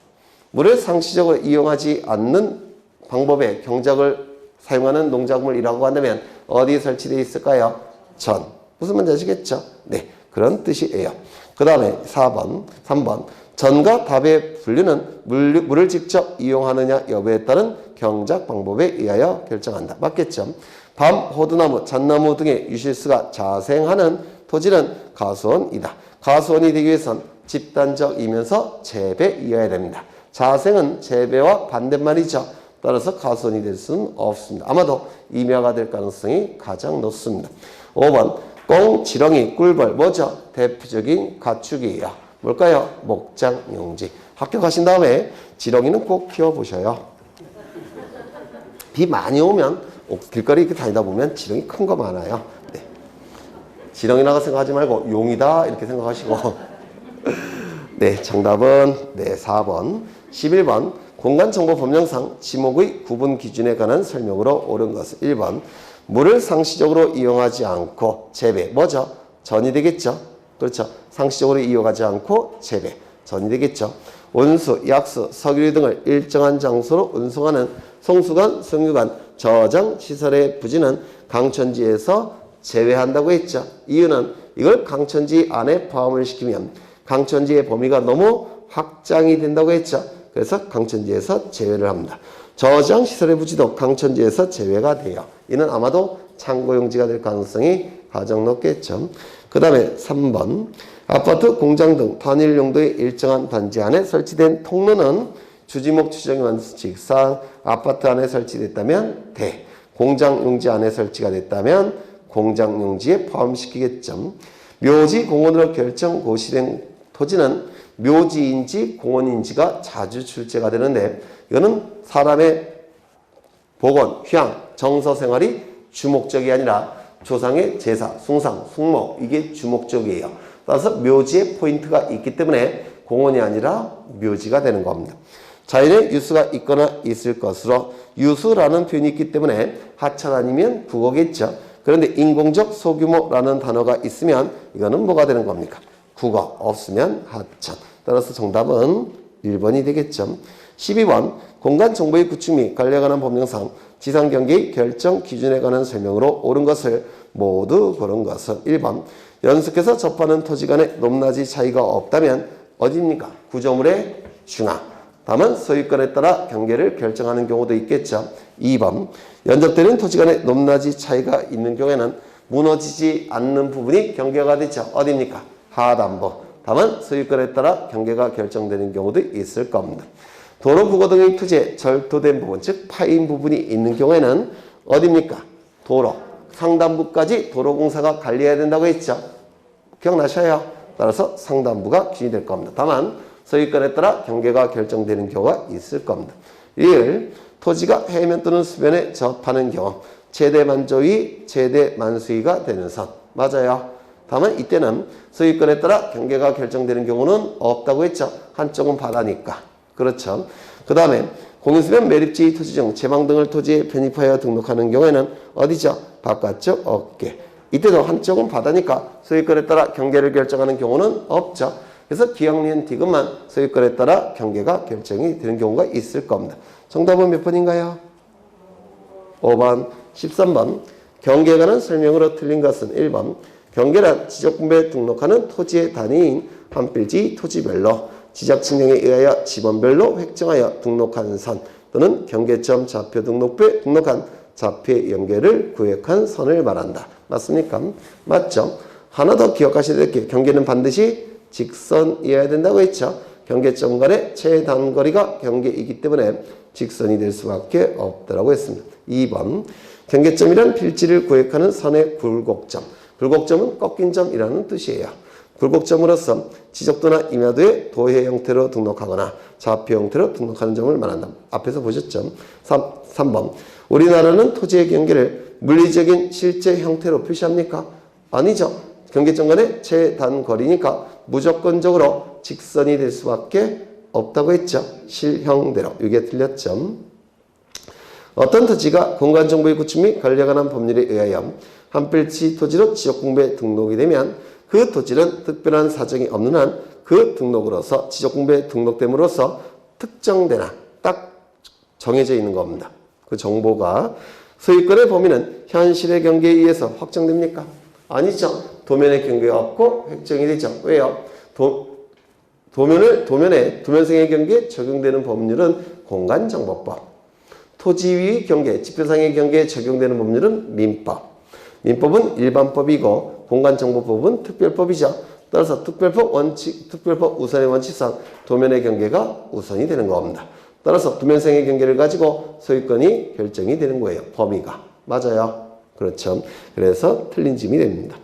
물을 상시적으로 이용하지 않는 방법의 경작을 사용하는 농작물이라고 한다면 어디에 설치되어 있을까요? 전. 무슨 말인지 아시겠죠? 네. 그런 뜻이에요. 그 그 다음에 3번. 전과 답의 분류는 물을 직접 이용하느냐 여부에 따른 경작 방법에 의하여 결정한다. 맞겠죠? 밤, 호두나무, 잣나무 등의 유실수가 자생하는 토지는 가수원이다. 가수원이 되기 위해선 집단적이면서 재배이어야 됩니다. 자생은 재배와 반대말이죠. 따라서 가수원이 될 수는 없습니다. 아마도 임야가 될 가능성이 가장 높습니다. 5번 꽁, 지렁이, 꿀벌 뭐죠? 대표적인 가축이에요. 뭘까요? 목장용지. 학교 가신 다음에 지렁이는 꼭 키워보셔요. 비 많이 오면 길거리 이렇게 다니다 보면 지렁이 큰 거 많아요. 네. 지렁이라고 생각하지 말고 용이다 이렇게 생각하시고 네, 정답은 4번. 11번 공간정보법령상 지목의 구분 기준에 관한 설명으로 옳은 것은 1번 물을 상시적으로 이용하지 않고 재배 뭐죠? 전이 되겠죠? 그렇죠? 상시적으로 이용하지 않고 재배 전이 되겠죠? 온수, 약수, 석유 등을 일정한 장소로 운송하는 송수관, 석유관, 저장 시설의 부지는 강천지에서 제외한다고 했죠. 이유는 이걸 강천지 안에 포함을 시키면 강천지의 범위가 너무 확장이 된다고 했죠. 그래서 강천지에서 제외를 합니다. 저장 시설의 부지도 강천지에서 제외가 돼요. 이는 아마도 창고용지가 될 가능성이 가장 높겠죠. 그 다음에 3번 아파트, 공장 등 단일 용도의 일정한 단지 안에 설치된 통로는 주지목 추정의 원칙상 아파트 안에 설치됐다면 대, 공장 용지 안에 설치가 됐다면 공장 용지에 포함시키겠죠. 묘지, 공원으로 결정 고시된 토지는 묘지인지 공원인지가 자주 출제가 되는데 이거는 사람의 복원, 휴양, 정서 생활이 주목적이 아니라 조상의 제사, 숭상, 숭모 이게 주목적이에요. 따라서 묘지에 포인트가 있기 때문에 공원이 아니라 묘지가 되는 겁니다. 자연의 유수가 있거나 있을 것으로 유수라는 표현이 있기 때문에 하천 아니면 국어겠죠. 그런데 인공적 소규모라는 단어가 있으면 이거는 뭐가 되는 겁니까? 국어, 없으면 하천. 따라서 정답은 1번이 되겠죠. 12번 공간정보의 구축 및 관리에 관한 법령상 지상경계의 결정 기준에 관한 설명으로 옳은 것을 모두 고른 것은 1번 연속해서 접하는 토지 간의 높낮이 차이가 없다면 어디입니까? 구조물의 중앙. 다음은 소유권에 따라 경계를 결정하는 경우도 있겠죠. 2번 연접되는 토지 간의 높낮이 차이가 있는 경우에는 무너지지 않는 부분이 경계가 되죠. 어디입니까? 하단부. 다만 소유권에 따라 경계가 결정되는 경우도 있을 겁니다. 도로, 부고 등의 토지에 절도된 부분, 즉 파인 부분이 있는 경우에는 어디입니까? 도로, 상단부까지 도로공사가 관리해야 된다고 했죠. 기억나셔요? 따라서 상단부가 기준이 될 겁니다. 다만 소유권에 따라 경계가 결정되는 경우가 있을 겁니다. 1. 토지가 해면 또는 수변에 접하는 경우 최대 만조위, 최대 만수위가 되는 선. 맞아요. 다만 이때는 소유권에 따라 경계가 결정되는 경우는 없다고 했죠. 한쪽은 바다니까. 그렇죠. 그 다음에 공유수변 매립지 토지 중 제방 등을 토지에 편입하여 등록하는 경우에는 어디죠? 바깥쪽 어깨. 이때도 한쪽은 바다니까 소유권에 따라 경계를 결정하는 경우는 없죠. 그래서 기억, 니은, 디귿만 소유권에 따라 경계가 결정이 되는 경우가 있을 겁니다. 정답은 몇 번인가요? 5번. 13번. 경계에 관한 설명으로 틀린 것은 1번. 경계란 지적분배에 등록하는 토지의 단위인 한 필지 토지별로 지적 칙령에 의하여 지번별로 획정하여 등록한 선 또는 경계점 좌표 등록부에 등록한 좌표의 연계를 구획한 선을 말한다. 맞습니까? 맞죠? 하나 더 기억하셔야 될 게 경계는 반드시 직선이어야 된다고 했죠. 경계점 간의 최단거리가 경계이기 때문에 직선이 될 수밖에 없다고 했습니다. 2번 경계점이란 필지를 구획하는 선의 굴곡점. 굴곡점은 꺾인 점이라는 뜻이에요. 굴곡점으로서 지적도나 임야도의 도해 형태로 등록하거나 좌표 형태로 등록하는 점을 말한다. 앞에서 보셨죠? 3번 우리나라는 토지의 경계를 물리적인 실제 형태로 표시합니까? 아니죠. 경계점 간의 최단거리니까 무조건적으로 직선이 될 수밖에 없다고 했죠. 실형대로. 이게 틀렸죠. 어떤 토지가 공간정보의 구축 및 관리에 관한 법률에 의하여 한 필지 토지로 지적공부에 등록이 되면 그 토지는 특별한 사정이 없는 한 그 등록으로서 지적공부에 등록됨으로써 특정되나 딱 정해져 있는 겁니다. 그 정보가 소유권의 범위는 현실의 경계에 의해서 확정됩니까? 아니죠. 도면의 경계가 없고 획정이 되죠. 왜요? 도면에 도면상의 경계에 적용되는 법률은 공간정보법. 토지위 경계, 지표상의 경계에 적용되는 법률은 민법. 민법은 일반법이고 공간정보법은 특별법이죠. 따라서 특별법 우선의 원칙상 도면의 경계가 우선이 되는 겁니다. 따라서 도면상의 경계를 가지고 소유권이 결정이 되는 거예요. 범위가. 맞아요. 그렇죠. 그래서 틀린 짐이 됩니다.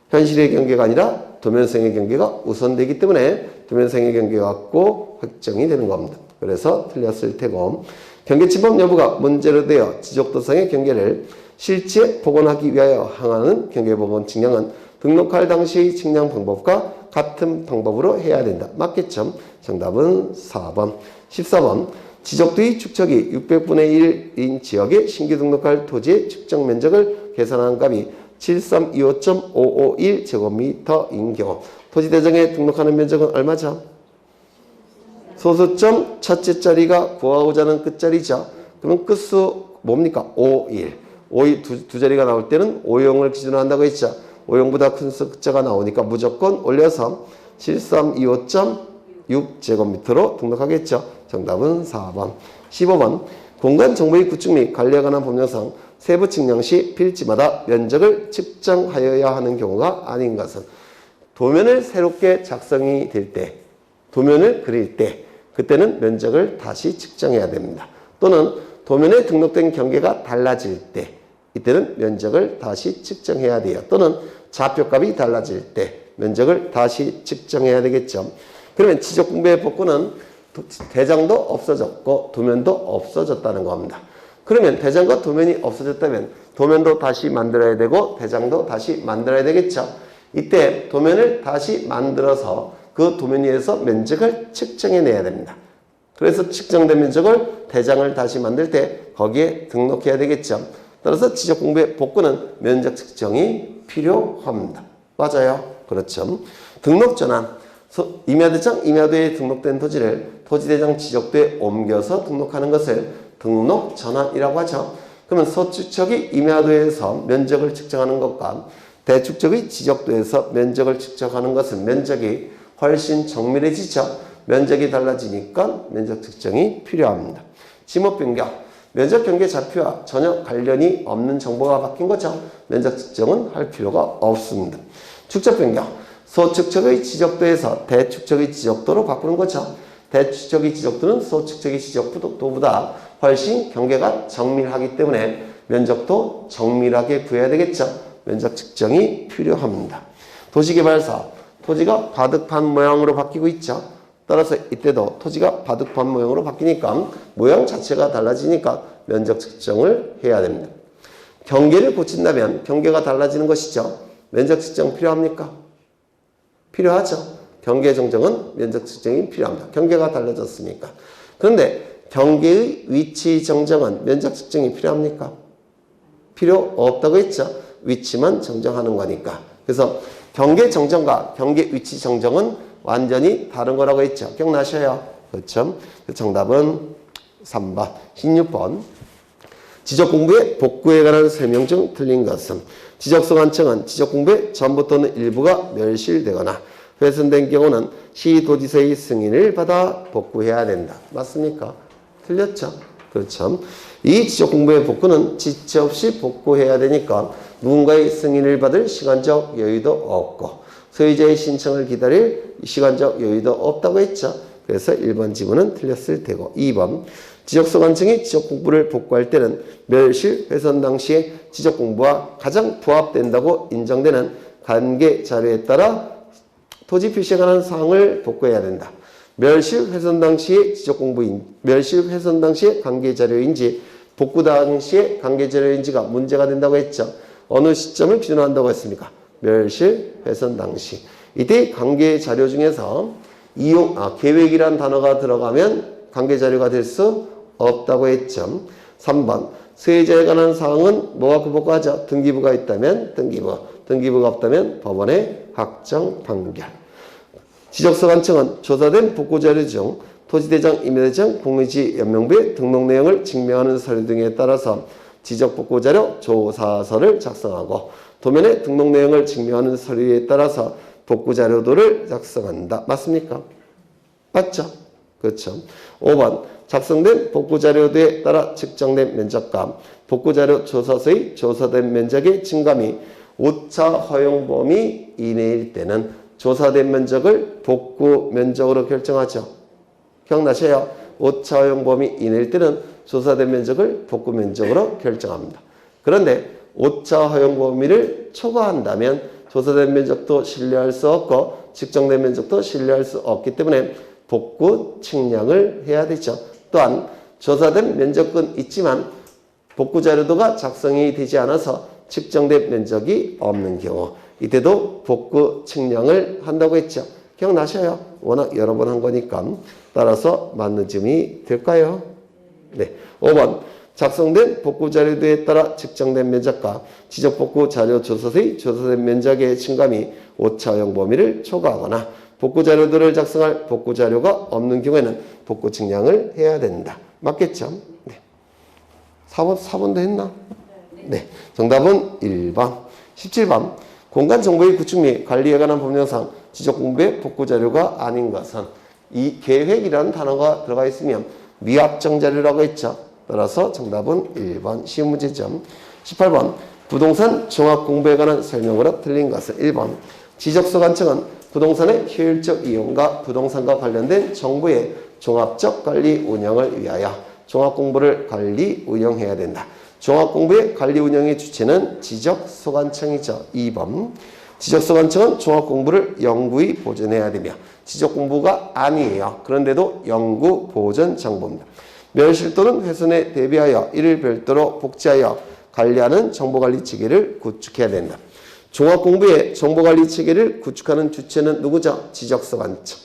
현실의 경계가 아니라 도면상의 경계가 우선되기 때문에 도면상의 경계가 갖고 확정이 되는 겁니다. 그래서 틀렸을 테고, 경계침범 여부가 문제로 되어 지적도상의 경계를 실제 복원하기 위하여 항하는 경계복원 측량은 등록할 당시의 측량 방법과 같은 방법으로 해야 된다. 맞겠죠? 정답은 4번. 14번. 지적도의 축척이 600분의 1인 지역에 신규 등록할 토지의 측정 면적을 계산한 값이 7325.551제곱미터인 경우 토지대장에 등록하는 면적은 얼마죠? 소수점 첫째 자리가 구하고자 하는 끝자리죠. 그럼 끝수 뭡니까? 51. 51 두 자리가 나올 때는 5형을 기준으로 한다고 했죠. 5형보다 큰 숫자가 나오니까 무조건 올려서 7325.6제곱미터로 등록하겠죠. 정답은 4번. 15번. 공간 정보의 구축 및 관리에 관한 법령상 세부 측량 시 필지마다 면적을 측정하여야 하는 경우가 아닌 것은 도면을 새롭게 작성이 될 때, 도면을 그릴 때 그때는 면적을 다시 측정해야 됩니다. 또는 도면에 등록된 경계가 달라질 때 이때는 면적을 다시 측정해야 돼요. 또는 좌표값이 달라질 때 면적을 다시 측정해야 되겠죠. 그러면 지적공부의 복구는 대장도 없어졌고 도면도 없어졌다는 겁니다. 그러면 대장과 도면이 없어졌다면 도면도 다시 만들어야 되고 대장도 다시 만들어야 되겠죠. 이때 도면을 다시 만들어서 그 도면 위에서 면적을 측정해내야 됩니다. 그래서 측정된 면적을 대장을 다시 만들 때 거기에 등록해야 되겠죠. 따라서 지적공부의 복구는 면적 측정이 필요합니다. 맞아요. 그렇죠. 등록전환. 임야대장, 임야도에 등록된 토지를 토지대장 지적도에 옮겨서 등록하는 것을 등록전환이라고 하죠. 그러면 서축척이 임야도에서 면적을 측정하는 것과 대축척의 지적도에서 면적을 측정하는 것은 면적이 훨씬 정밀해지죠. 면적이 달라지니까 면적 측정이 필요합니다. 지목 변경. 면적 경계 좌표와 전혀 관련이 없는 정보가 바뀐 거죠. 면적 측정은 할 필요가 없습니다. 축척 변경. 소축척의 지적도에서 대축척의 지적도로 바꾸는 거죠. 대축척의 지적도는 소축척의 지적도보다 훨씬 경계가 정밀하기 때문에 면적도 정밀하게 구해야 되겠죠. 면적 측정이 필요합니다. 도시개발사. 토지가 바둑판 모양으로 바뀌고 있죠. 따라서 이때도 토지가 바둑판 모양으로 바뀌니까 모양 자체가 달라지니까 면적 측정을 해야 됩니다. 경계를 고친다면 경계가 달라지는 것이죠. 면적 측정 필요합니까? 필요하죠. 경계 정정은 면적 측정이 필요합니다. 경계가 달라졌으니까. 그런데 경계의 위치 정정은 면적 측정이 필요합니까? 필요 없다고 했죠. 위치만 정정하는 거니까. 그래서 경계 정정과 경계 위치 정정은 완전히 다른 거라고 했죠. 기억나셔요? 그렇죠? 정답은 3번. 16번. 지적공부의 복구에 관한 설명 중 틀린 것은 지적소관청은 지적공부의 전부 또는 일부가 멸실되거나 훼손된 경우는 시도지사의 승인을 받아 복구해야 된다. 맞습니까? 틀렸죠? 그렇죠. 이 지적공부의 복구는 지체 없이 복구해야 되니까 누군가의 승인을 받을 시간적 여유도 없고 소유자의 신청을 기다릴 시간적 여유도 없다고 했죠. 그래서 1번 지문은 틀렸을 테고 2번 지적소관청이 지적공부를 복구할 때는 멸실 훼손 당시에 지적공부와 가장 부합된다고 인정되는 관계 자료에 따라 토지 표시에 관한 사항을 복구해야 된다. 멸실 훼손 당시의 멸실 훼손 당시의 관계 자료인지 복구 당시의 관계 자료인지가 문제가 된다고 했죠. 어느 시점을 기준으로 한다고 했습니까? 멸실 훼손 당시. 이때 관계 자료 중에서 계획이란 단어가 들어가면 관계 자료가 될 수 없다고 했죠. 3번. 소유자에 관한 사항은 뭐가 복구하죠? 등기부가 있다면 등기부, 등기부가 없다면 법원의 확정 판결. 지적소관청은 조사된 복구자료 중 토지대장, 임야대장, 공유지 연명부의 등록 내용을 증명하는 서류 등에 따라서 지적복구자료 조사서를 작성하고 도면의 등록 내용을 증명하는 서류에 따라서 복구 자료도를 작성한다. 맞습니까? 맞죠? 그렇죠. 5번 작성된 복구 자료도에 따라 측정된 면적과 복구 자료 조사서의 조사된 면적의 증감이 오차 허용 범위 이내일 때는 조사된 면적을 복구 면적으로 결정하죠. 기억나세요? 오차 허용 범위 이내일 때는 조사된 면적을 복구 면적으로 결정합니다. 그런데 오차 허용 범위를 초과한다면 조사된 면적도 신뢰할 수 없고 측정된 면적도 신뢰할 수 없기 때문에 복구 측량을 해야 되죠. 또한 조사된 면적은 있지만 복구 자료도가 작성이 되지 않아서 측정된 면적이 없는 경우 이때도 복구 측량을 한다고 했죠. 기억나셔요? 워낙 여러 번 한 거니까. 따라서 맞는 점이 될까요? 네. 5번 작성된 복구 자료도에 따라 측정된 면적과 지적 복구 자료 조사서의 조사된 면적의 증감이 오차 허용 범위를 초과하거나 복구 자료도를 작성할 복구 자료가 없는 경우에는 복구 측량을 해야 된다. 맞겠죠? 네. 4번도 했나? 네. 정답은 1번. 17번. 공간 정보의 구축 및 관리에 관한 법령상 지적 공부의 복구 자료가 아닌 것은 이 계획이라는 단어가 들어가 있으면 미합정 자료라고 했죠. 따라서 정답은 1번. 쉬운 문제죠. 18번. 부동산 종합 공부에 관한 설명으로 틀린 것은 1번. 지적소 관청은 부동산의 효율적 이용과 부동산과 관련된 정부의 종합적 관리 운영을 위하여 종합공부를 관리 운영해야 된다. 종합공부의 관리 운영의 주체는 지적소관청이죠. 2번. 지적소관청은 종합공부를 영구히 보존해야 되며 지적공부가 아니에요. 그런데도 영구 보존 정보입니다. 멸실 또는 훼손에 대비하여 이를 별도로 복지하여 관리하는 정보관리 체계를 구축해야 된다. 종합공부의 정보관리 체계를 구축하는 주체는 누구죠? 지적소관청.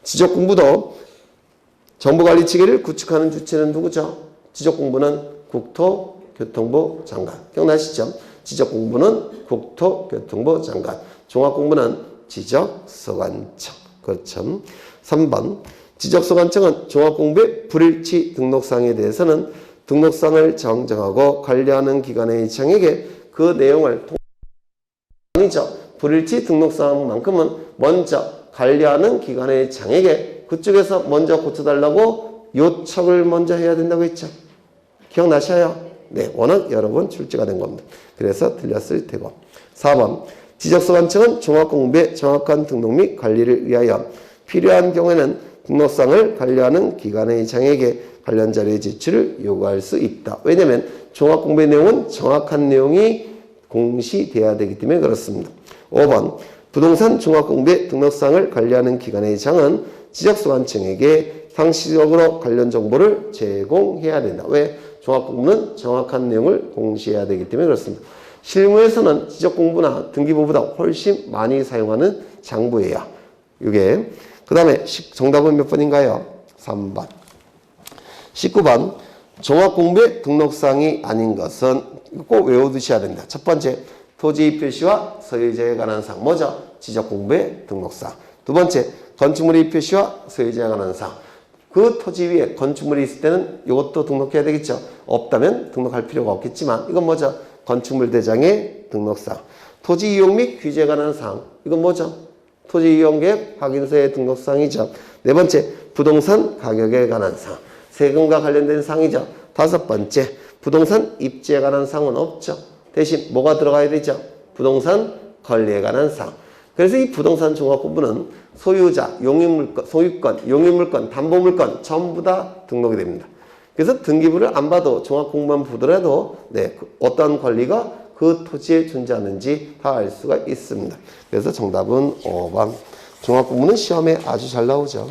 지적공부도 정보관리 체계를 구축하는 주체는 누구죠? 지적공부는 국토교통부 장관. 기억나시죠? 지적공부는 국토교통부 장관. 종합공부는 지적소관청. 그렇죠. 3번. 지적소관청은 종합공부의 불일치 등록사항에 대해서는 등록사항을 정정하고 관리하는 기관의 청에게 그 내용을 아니죠. 불일치 등록사항만큼은 먼저 관리하는 기관의 장에게 그쪽에서 먼저 고쳐달라고 요청을 먼저 해야 된다고 했죠. 기억나셔요? 네, 워낙 여러 번 출제가 된 겁니다. 그래서 틀렸을 테고. 4번. 지적소관청은 종합공부의 정확한 등록 및 관리를 위하여 필요한 경우에는 등록상을 관리하는 기관의 장에게 관련 자료의 제출을 요구할 수 있다. 왜냐하면 종합공부의 내용은 정확한 내용이 공시돼야 되기 때문에 그렇습니다. 5번. 부동산 종합공부의 등록상을 관리하는 기관의 장은 지적소관청에게 상시적으로 관련 정보를 제공해야 된다. 왜? 종합공부는 정확한 내용을 공시해야 되기 때문에 그렇습니다. 실무에서는 지적공부나 등기부보다 훨씬 많이 사용하는 장부예요. 이게. 그 다음에 정답은 몇 번인가요? 3번. 19번. 종합공부의 등록사항이 아닌 것은 꼭 외워두셔야 된다. 첫 번째, 토지 표시와 소유자에 관한 사항. 뭐죠? 지적공부의 등록사항. 두 번째, 건축물의 표시와 소유자에 관한 사항. 그 토지 위에 건축물이 있을 때는 이것도 등록해야 되겠죠. 없다면 등록할 필요가 없겠지만 이건 뭐죠? 건축물 대장의 등록사항. 토지 이용 및 규제에 관한 사항. 이건 뭐죠? 토지 이용 계획 확인서의 등록사항이죠. 네 번째, 부동산 가격에 관한 사항. 세금과 관련된 사항이죠. 다섯 번째, 부동산 입지에 관한 사항은 없죠. 대신 뭐가 들어가야 되죠? 부동산 권리에 관한 사항. 그래서 이 부동산 종합공부는 소유자, 용익물권, 소유권, 용익물권, 담보물권 전부 다 등록이 됩니다. 그래서 등기부를 안 봐도 종합공부만 보더라도 네, 어떤 권리가 그 토지에 존재하는지 다 알 수가 있습니다. 그래서 정답은 5번. 종합공부는 시험에 아주 잘 나오죠.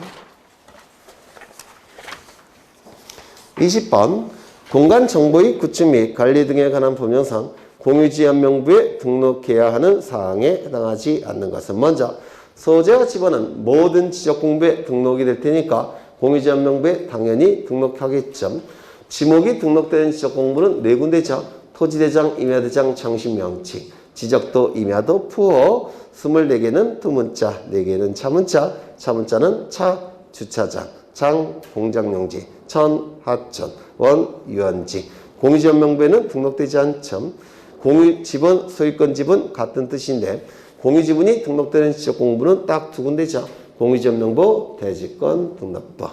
20번. 공간정보의 구축 및 관리 등에 관한 법령상 공유지연명부에 등록해야 하는 사항에 해당하지 않는 것은 먼저 소재와 지번은 모든 지적공부에 등록이 될 테니까 공유지연명부에 당연히 등록하겠죠. 지목이 등록된 지적공부는 네 군데죠. 토지대장, 임야대장, 정신명칭, 지적도, 임야도, 푸어, 24개는 두문자, 4개는 차문자, 차문자는 차, 주차장, 장, 공장용지, 천, 하천, 원, 유원지. 공유지연명부에는 등록되지 않죠. 공유 지분, 소유권 지분 같은 뜻인데 공유지분이 등록되는 지적공부는 딱 두 군데죠. 공유지역명부, 대지권 등록부.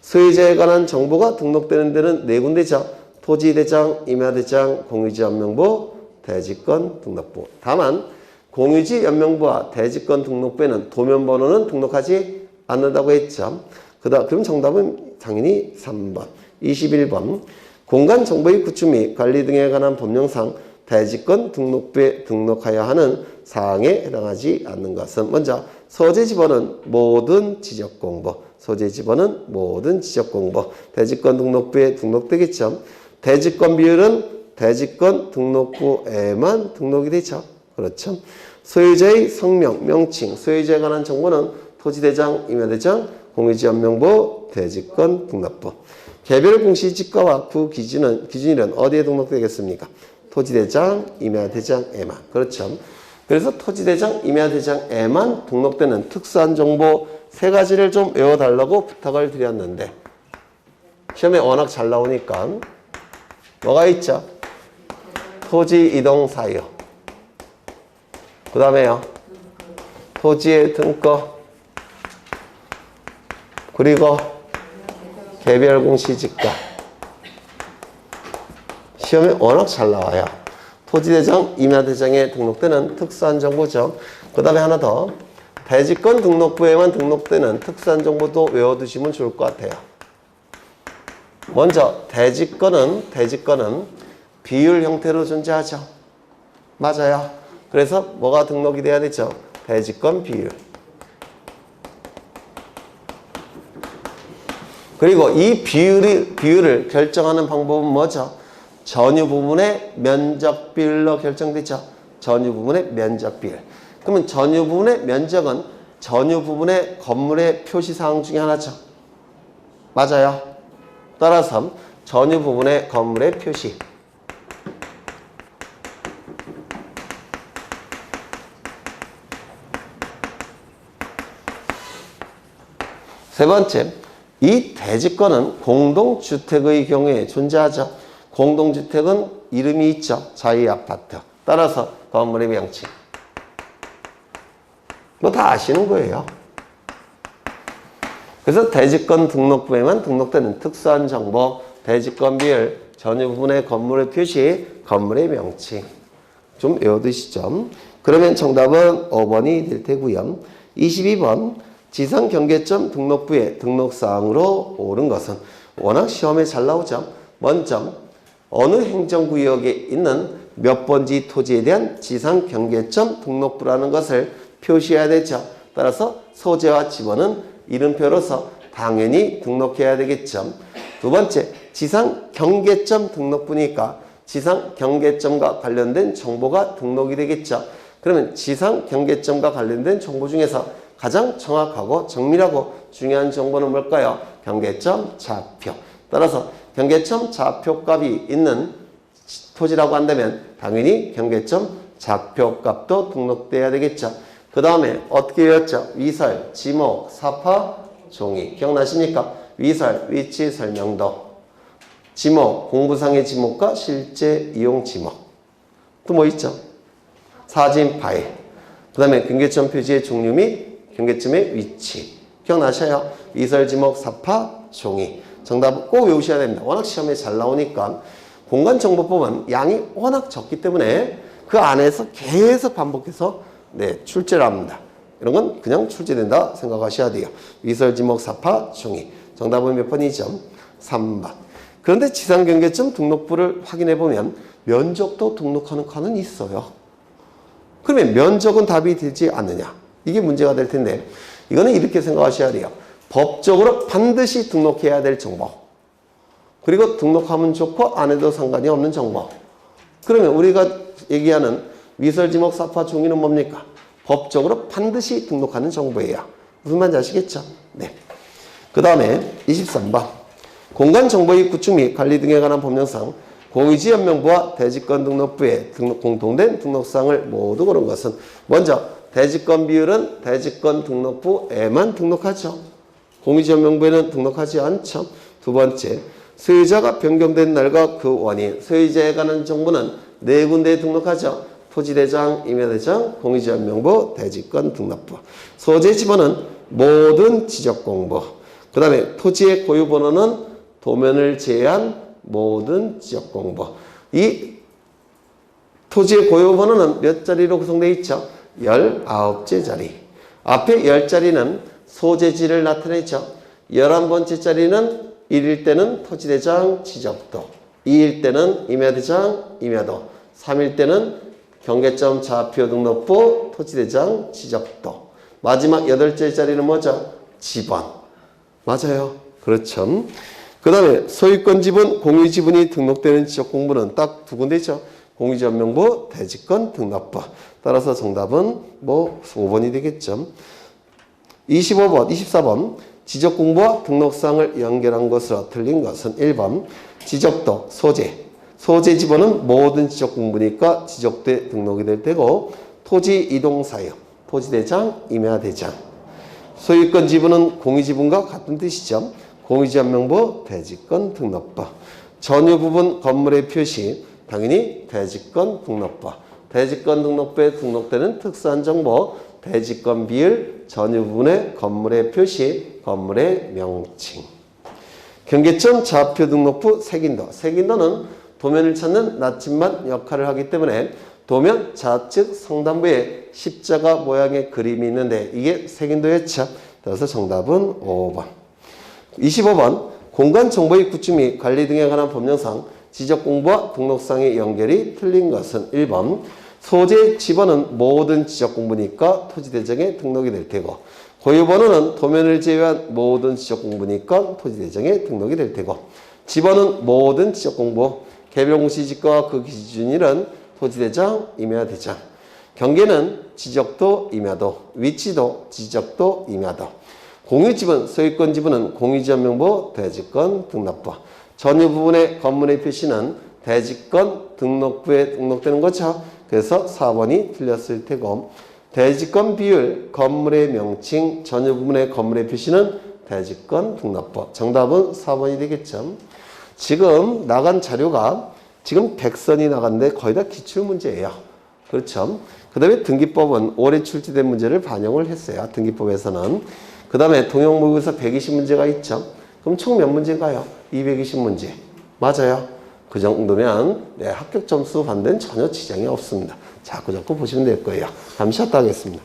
소유자에 관한 정보가 등록되는 데는 네 군데죠. 토지대장, 임야대장, 공유지연명부, 대지권 등록부. 다만 공유지 연명부와 대지권 등록부에는 도면번호는 등록하지 않는다고 했죠. 그럼 정답은 당연히 3번. 21번. 공간정보의 구축 및 관리 등에 관한 법령상 대지권 등록부에 등록하여야 하는 사항에 해당하지 않는 것은 먼저 소재지번은 모든 지적공부. 소재지번은 모든 지적공부. 대지권 등록부에 등록되겠죠. 대지권 비율은 대지권 등록부에만 등록이 되죠. 그렇죠. 소유자의 성명, 명칭, 소유자에 관한 정보는 토지대장, 임야대장, 공유지연명부, 대지권 등록부. 개별 공시지가와 기준일은 어디에 등록되겠습니까? 토지대장, 임야대장에만. 그렇죠. 그래서 토지대장, 임야대장에만 등록되는 특수한 정보 세 가지를 좀 외워달라고 부탁을 드렸는데 시험에 워낙 잘 나오니까 뭐가 있죠? 토지 이동 사유. 그 다음에요. 토지의 등거. 그리고 개별 공시지가. 시험에 워낙 잘 나와요. 토지대장, 임야대장에 등록되는 특수한 정보죠. 그 다음에 하나 더. 대지권 등록부에만 등록되는 특수한 정보도 외워두시면 좋을 것 같아요. 먼저 대지권은 비율 형태로 존재하죠. 맞아요. 그래서 뭐가 등록이 돼야 되죠? 대지권 비율. 그리고 이 비율을 결정하는 방법은 뭐죠? 전유 부분의 면적 비율로 결정되죠. 전유 부분의 면적 비율. 그러면 전유 부분의 면적은 전유 부분의 건물의 표시사항 중에 하나죠. 맞아요. 따라서 전유 부분의 건물의 표시. 세 번째, 이 대지권은 공동주택의 경우에 존재하죠. 공동주택은 이름이 있죠. 자유아파트. 따라서 건물의 명칭. 뭐 다 아시는 거예요. 그래서 대지권 등록부에만 등록되는 특수한 정보, 대지권 비율, 전유 부분의 건물의 표시, 건물의 명칭. 좀 외워두시죠. 그러면 정답은 5번이 될 테고요. 22번. 지상경계점 등록부의 등록사항으로 옳은 것은 워낙 시험에 잘 나오죠. 먼저 어느 행정구역에 있는 몇 번지 토지에 대한 지상경계점 등록부라는 것을 표시해야 되죠. 따라서 소재와 지번은 이름표로서 당연히 등록해야 되겠죠. 두 번째, 지상경계점 등록부니까 지상경계점과 관련된 정보가 등록이 되겠죠. 그러면 지상경계점과 관련된 정보 중에서 가장 정확하고 정밀하고 중요한 정보는 뭘까요? 경계점 좌표. 따라서 경계점 좌표값이 있는 토지라고 한다면 당연히 경계점 좌표값도 등록돼야 되겠죠. 그 다음에 어떻게 외웠죠? 위설, 지목, 사파, 종이. 기억나십니까? 위설, 위치 설명도. 지목, 공부상의 지목과 실제 이용 지목. 또 뭐 있죠? 사진 파일. 그 다음에 경계점 표지의 종류 및 경계점의 위치. 기억나셔요? 위설, 지목, 사파, 종이. 정답 꼭 외우셔야 됩니다. 워낙 시험에 잘 나오니까. 공간정보법은 양이 워낙 적기 때문에 그 안에서 계속 반복해서 출제를 합니다. 이런 건 그냥 출제된다 생각하셔야 돼요. 위설, 지목, 사파, 종이. 정답은 몇 번이죠? 3번. 그런데 지상경계점 등록부를 확인해 보면 면적도 등록하는 칸은 있어요. 그러면 면적은 답이 되지 않느냐? 이게 문제가 될 텐데 이거는 이렇게 생각하셔야 돼요. 법적으로 반드시 등록해야 될 정보. 그리고 등록하면 좋고 안 해도 상관이 없는 정보. 그러면 우리가 얘기하는 위설, 지목, 사파, 종이는 뭡니까? 법적으로 반드시 등록하는 정보예요. 무슨 말인지 아시겠죠? 네. 그 다음에 23번. 공간정보의 구축 및 관리 등에 관한 법령상 공유지 연명부와 대지권 등록부에 공통된 등록사항을 모두 고른 것은 먼저 대지권 비율은 대지권 등록부에만 등록하죠. 공유지 연명부에는 등록하지 않죠. 두 번째, 소유자가 변경된 날과 그 원인, 소유자에 관한 정보는 네 군데에 등록하죠. 토지대장, 임야대장, 공유지원명부, 대지권 등록부. 소재 지번은 모든 지적공부. 그 다음에 토지의 고유번호는 도면을 제외한 모든 지적공부. 이 토지의 고유번호는 몇 자리로 구성되어 있죠? 19째 자리. 앞에 10자리는 소재지를 나타내죠. 11번째 자리는 1일 때는 토지대장 지적도, 2일 때는 임야대장 임야도, 3일 때는 경계점 좌표 등록부 토지대장 지적도. 마지막 8째 자리는 뭐죠? 지번. 맞아요. 그렇죠. 그 다음에 소유권 지분, 공유 지분이 등록되는 지적 공부는 딱 두 군데죠. 공유지원명부, 대지권 등록부. 따라서 정답은 뭐 5번이 되겠죠. 25번, 24번. 지적 공부와 등록사항을 연결한 것으로 틀린 것은 1번. 지적도, 소재. 소재 지번은 모든 지적 공부니까 지적도에 등록이 될 테고, 토지 이동 사유, 토지대장, 임야대장. 소유권 지분은 공유지분과 같은 뜻이죠. 공유지원명부, 대지권 등록부. 전유 부분 건물의 표시, 당연히 대지권 등록부. 대지권 등록부에 등록되는 특수한 정보, 대지권 비율, 전유 부분의 건물의 표시, 건물의 명칭. 경계점 좌표 등록부 색인도. 색인도는 도면을 찾는 나침반 역할을 하기 때문에 도면 좌측 상단부에 십자가 모양의 그림이 있는데 이게 색인도였죠. 따라서 정답은 5번. 25번. 공간 정보의 구축 및 관리 등에 관한 법령상 지적 공부와 등록상의 연결이 틀린 것은 1번. 소재 지번은 모든 지적 공부니까 토지대장에 등록이 될 테고, 고유번호는 도면을 제외한 모든 지적 공부니까 토지대장에 등록이 될 테고, 지번은 모든 지적 공부, 개별 공시지가와 그 기준일은 토지대장, 임야대장. 경계는 지적도, 임야도, 위치도, 지적도, 임야도. 공유지분, 소유권 지분은 공유지원명부, 대지권 등록부. 전유 부분의 건물의 표시는 대지권 등록부에 등록되는 거죠. 그래서 4번이 틀렸을 테고, 대지권 비율, 건물의 명칭, 전유 부분의 건물의 표시는 대지권 등록부. 정답은 4번이 되겠죠. 지금 나간 자료가 지금 100선이 나갔는데 거의 다 기출문제예요. 그렇죠. 그 다음에 등기법은 올해 출제된 문제를 반영을 했어요. 등기법에서는. 그 다음에 통영모의고사 120문제가 있죠. 그럼 총 몇 문제인가요? 220문제. 맞아요. 그 정도면 합격 점수 받는 데는 전혀 지장이 없습니다. 자, 그 정도 보시면 될 거예요. 잠시 쉬었다 하겠습니다.